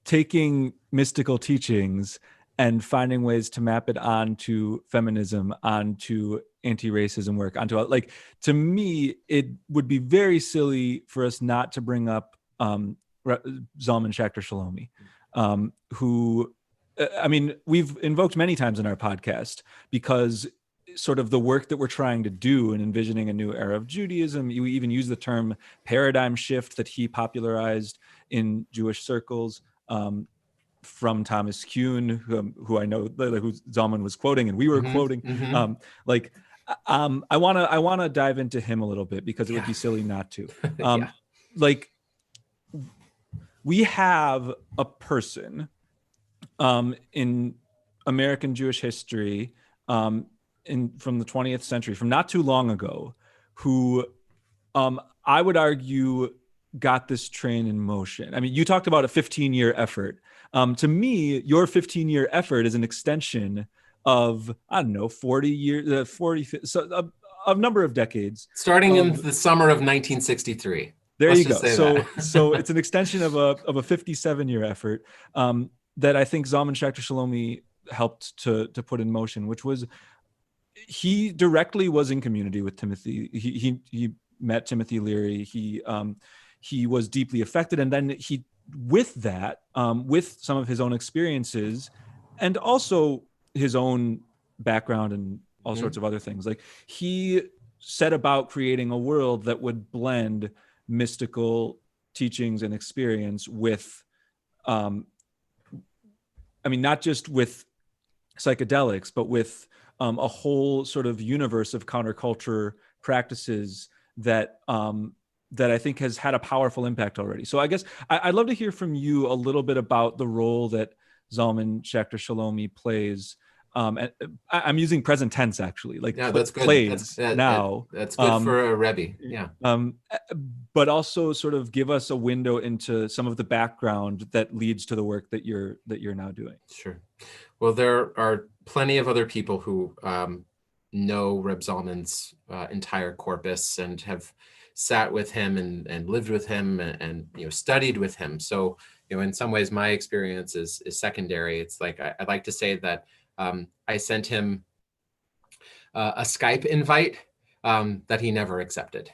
taking mystical teachings and finding ways to map it onto feminism, onto anti-racism work, onto, like, to me, it would be very silly for us not to bring up Zalman Schachter Shalomi, who, I mean, we've invoked many times in our podcast because sort of the work that we're trying to do in envisioning a new era of Judaism, you even use the term paradigm shift that he popularized in Jewish circles, from Thomas Kuhn, who I know, who Zalman was quoting and we were quoting. I want to dive into him a little bit because it would be silly not to. Like, we have a person in American Jewish history, from the 20th century, from not too long ago, who I would argue got this train in motion. I mean, you talked about a 15-year effort. To me, your 15-year effort is an extension of, I don't know, 40 years, 40, so a number of decades. Starting in the summer of 1963. There you go. So it's an extension of a 57-year effort that I think Zalman Schachter Shalomi helped to put in motion, which was, he directly was in community with Timothy. He met Timothy Leary. He was deeply affected, and then he, with that, with some of his own experiences, and also his own background and all sorts of other things, like, he set about creating a world that would blend mystical teachings and experience with, I mean, not just with psychedelics, but with a whole sort of universe of counterculture practices that that I think has had a powerful impact already. So I guess I'd love to hear from you a little bit about the role that Zalman Schachter Shalomi plays. And I'm using present tense, actually, like, that's good. Plays now. That's good for a Rebbe. Yeah. But also sort of give us a window into some of the background that leads to the work that you're now doing. Sure. Well, there are plenty of other people who know Reb Zalman's entire corpus and have sat with him and lived with him and studied with him. So, in some ways, my experience is secondary. It's like, I'd like to say that I sent him a Skype invite that he never accepted.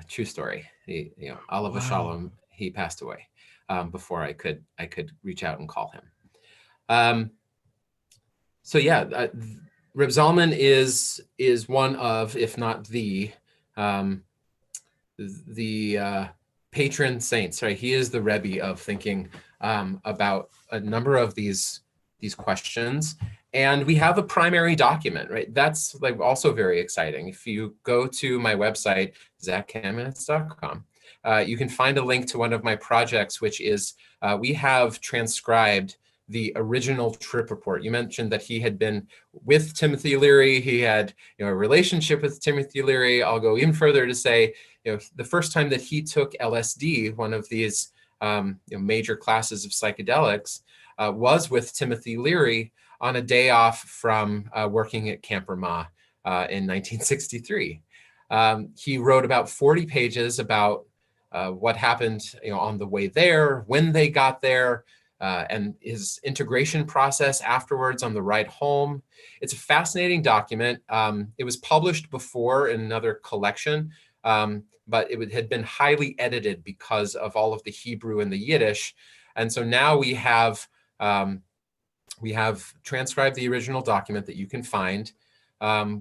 True story. He, Alav Shalom, he passed away before I could reach out and call him. So yeah, Reb Zalman is one of, if not the patron saints, right? He is the Rebbe of thinking about a number of these questions. And we have a primary document, right? That's like also very exciting. If you go to my website, zachkamenetz.com, you can find a link to one of my projects, which is we have transcribed the original trip report. You mentioned that he had been with Timothy Leary. He had a relationship with Timothy Leary. I'll go even further to say, the first time that he took LSD, one of these major classes of psychedelics, was with Timothy Leary on a day off from working at Camp Ramah in 1963. He wrote about 40 pages about what happened on the way there, when they got there, and his integration process afterwards on the ride home. It's a fascinating document. It was published before in another collection, but it had been highly edited because of all of the Hebrew and the Yiddish. And so now we have transcribed the original document that you can find.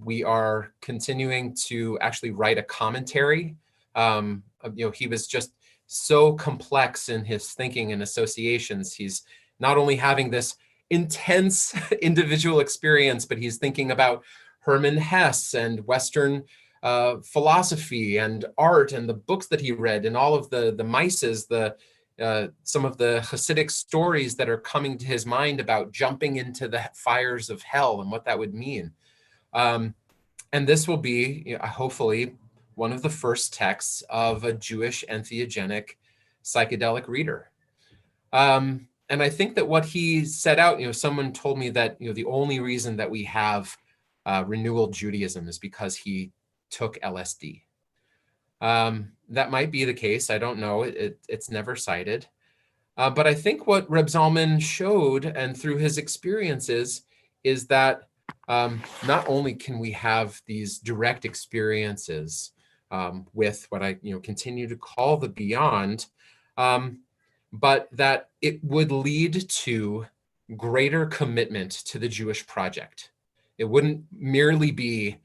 We are continuing to actually write a commentary. He was just so complex in his thinking and associations. He's not only having this intense individual experience, but he's thinking about Hermann Hesse and Western philosophy and art and the books that he read and all of the mises, some of the Hasidic stories that are coming to his mind about jumping into the fires of hell and what that would mean. And this will be, hopefully, one of the first texts of a Jewish entheogenic psychedelic reader. And I think that what he set out, someone told me that, the only reason that we have renewal Judaism is because he took LSD. That might be the case. I don't know. It's never cited. But I think what Reb Zalman showed, and through his experiences, is that not only can we have these direct experiences with what I continue to call the beyond, but that it would lead to greater commitment to the Jewish project. It wouldn't merely be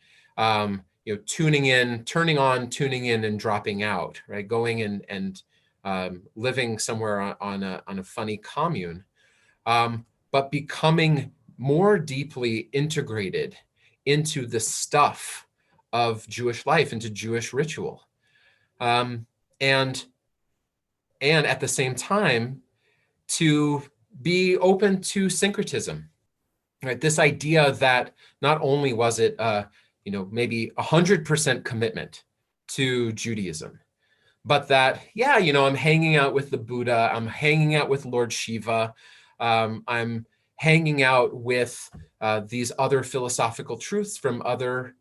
tuning in, turning on, tuning in, and dropping out, right? Going and living somewhere on a funny commune, but becoming more deeply integrated into the stuff of Jewish life, into Jewish ritual, and at the same time to be open to syncretism, right? This idea that not only was it maybe 100% commitment to Judaism, but that, I'm hanging out with the Buddha, I'm hanging out with Lord Shiva, I'm hanging out with these other philosophical truths from other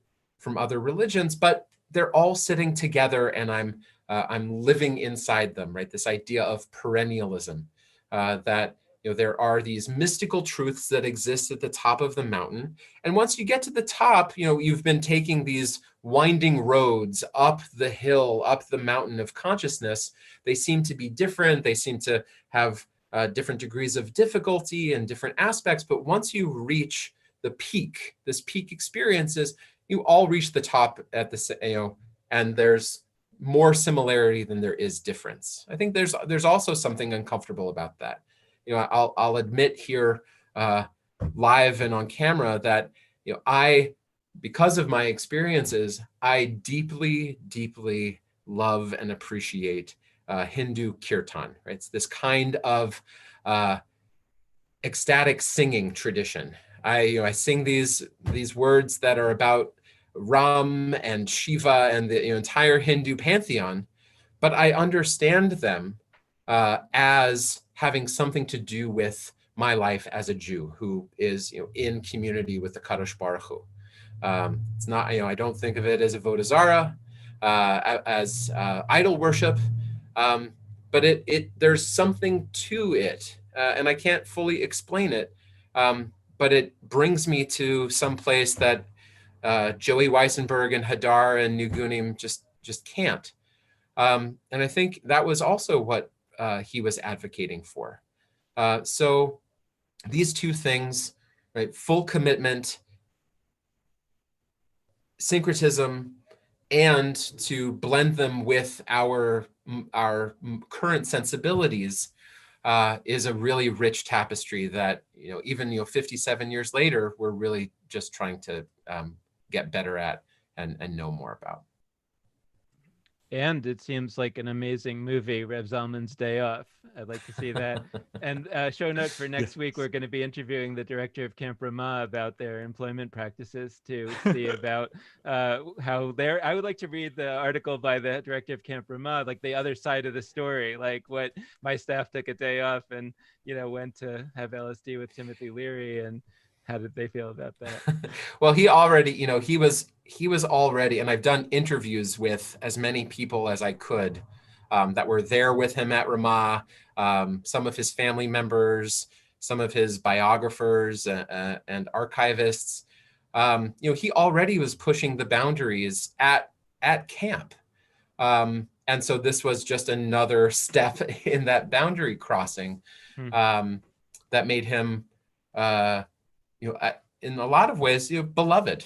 religions, but they're all sitting together, and I'm living inside them, right? This idea of perennialism, that there are these mystical truths that exist at the top of the mountain, and once you get to the top, you've been taking these winding roads up the hill, up the mountain of consciousness. They seem to be different. They seem to have different degrees of difficulty and different aspects. But once you reach the peak, this peak experiences, you all reach the top at the, and there's more similarity than there is difference. I think there's also something uncomfortable about that. I'll admit here live and on camera that, because of my experiences, I deeply, deeply love and appreciate Hindu kirtan, right? It's this kind of ecstatic singing tradition. I sing these words that are about Ram and Shiva and the entire Hindu pantheon, but I understand them as having something to do with my life as a Jew who is in community with the Kadosh Baruch Hu. It's not, I don't think of it as a avodah zarah, as idol worship, but there's something to it, and I can't fully explain it, but it brings me to some place that Joey Weissenberg and Hadar and Nugunim just can't. And I think that was also what he was advocating for. So these two things, right? Full commitment, syncretism, and to blend them with our current sensibilities is a really rich tapestry that even 57 years later we're really just trying to get better at and know more about. And it seems like an amazing movie, Rev Zalman's Day Off. I'd like to see that. And show note for next week, we're going to be interviewing the director of Camp Ramah about their employment practices to see about how I would like to read the article by the director of Camp Ramah, like the other side of the story, like what my staff took a day off and, went to have LSD with Timothy Leary, and how did they feel about that? Well, he already, he was already, and I've done interviews with as many people as I could that were there with him at Ramah, some of his family members, some of his biographers and archivists. He already was pushing the boundaries at camp. And so this was just another step in that boundary crossing that made him in a lot of ways, beloved.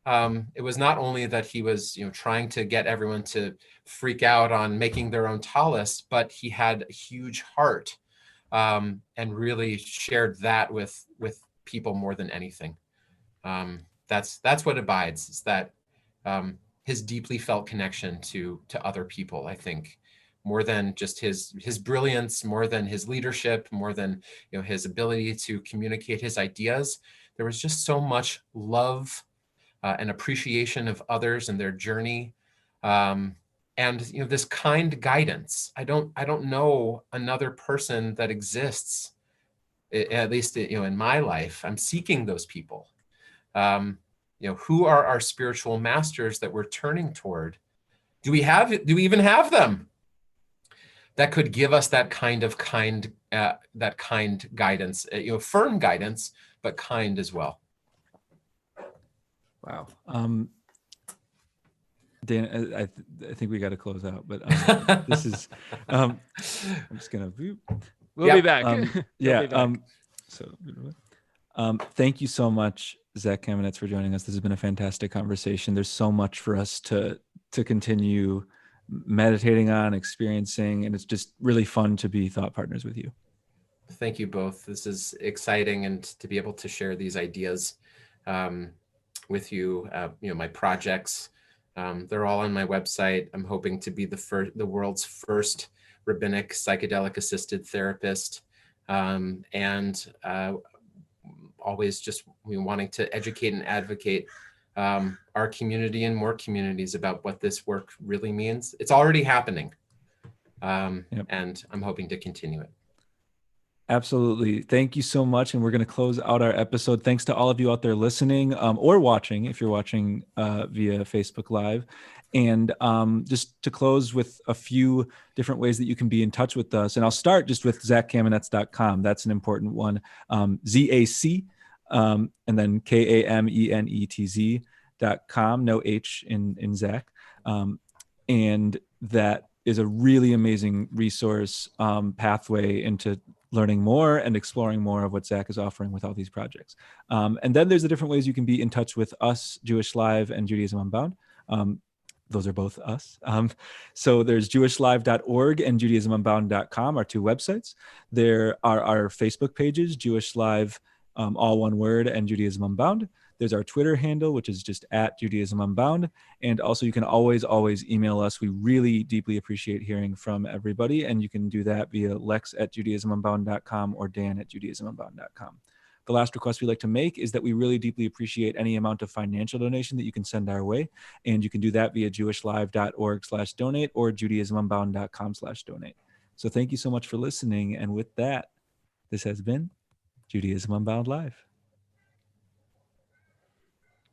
It was not only that he was, trying to get everyone to freak out on making their own tallis, but he had a huge heart and really shared that with people more than anything. That's what abides, is that his deeply felt connection to other people, I think, more than just his brilliance, more than his leadership, more than his ability to communicate his ideas. There was just so much love and appreciation of others and their journey, and this kind guidance. I don't know another person that exists at least, in my life, I'm seeking those people. Who are our spiritual masters that we're turning toward? Do we even have them that could give us that kind guidance, firm guidance, but kind as well? Wow. Dan, I think we got to close out, but this is, I'm just going to, we'll be back. Yeah. Be back. Thank you so much, Zach Kamenetz, for joining us. This has been a fantastic conversation. There's so much for us to continue meditating on, experiencing, and it's just really fun to be thought partners with you. Thank you both. This is exciting, and to be able to share these ideas with you. My projects, they're all on my website. I'm hoping to be the world's first rabbinic psychedelic assisted therapist, and always just wanting to educate and advocate our community and more communities about what this work really means. It's already happening, and I'm hoping to continue it. Absolutely. Thank you so much. And we're going to close out our episode. Thanks to all of you out there listening or watching, if you're watching via Facebook Live. And just to close with a few different ways that you can be in touch with us. And I'll start just with ZachKamenetz.com. That's an important one. ZAC, and then KAMENETZ.com. No H in Zach. And that is a really amazing resource pathway into learning more and exploring more of what Zach is offering with all these projects. And then there's the different ways you can be in touch with us, Jewish Live and Judaism Unbound. Those are both us. So there's jewishlive.org and judaismunbound.com, our two websites. There are our Facebook pages, Jewish Live, all one word, and Judaism Unbound. There's our Twitter handle, which is just @Judaism Unbound. And also you can always email us. We really deeply appreciate hearing from everybody. And you can do that via lex@judaismunbound.com or dan@judaismunbound.com. The last request we like to make is that we really deeply appreciate any amount of financial donation that you can send our way. And you can do that via jewishlive.org/donate or judaismunbound.com/donate. So thank you so much for listening. And with that, this has been Judaism Unbound Live.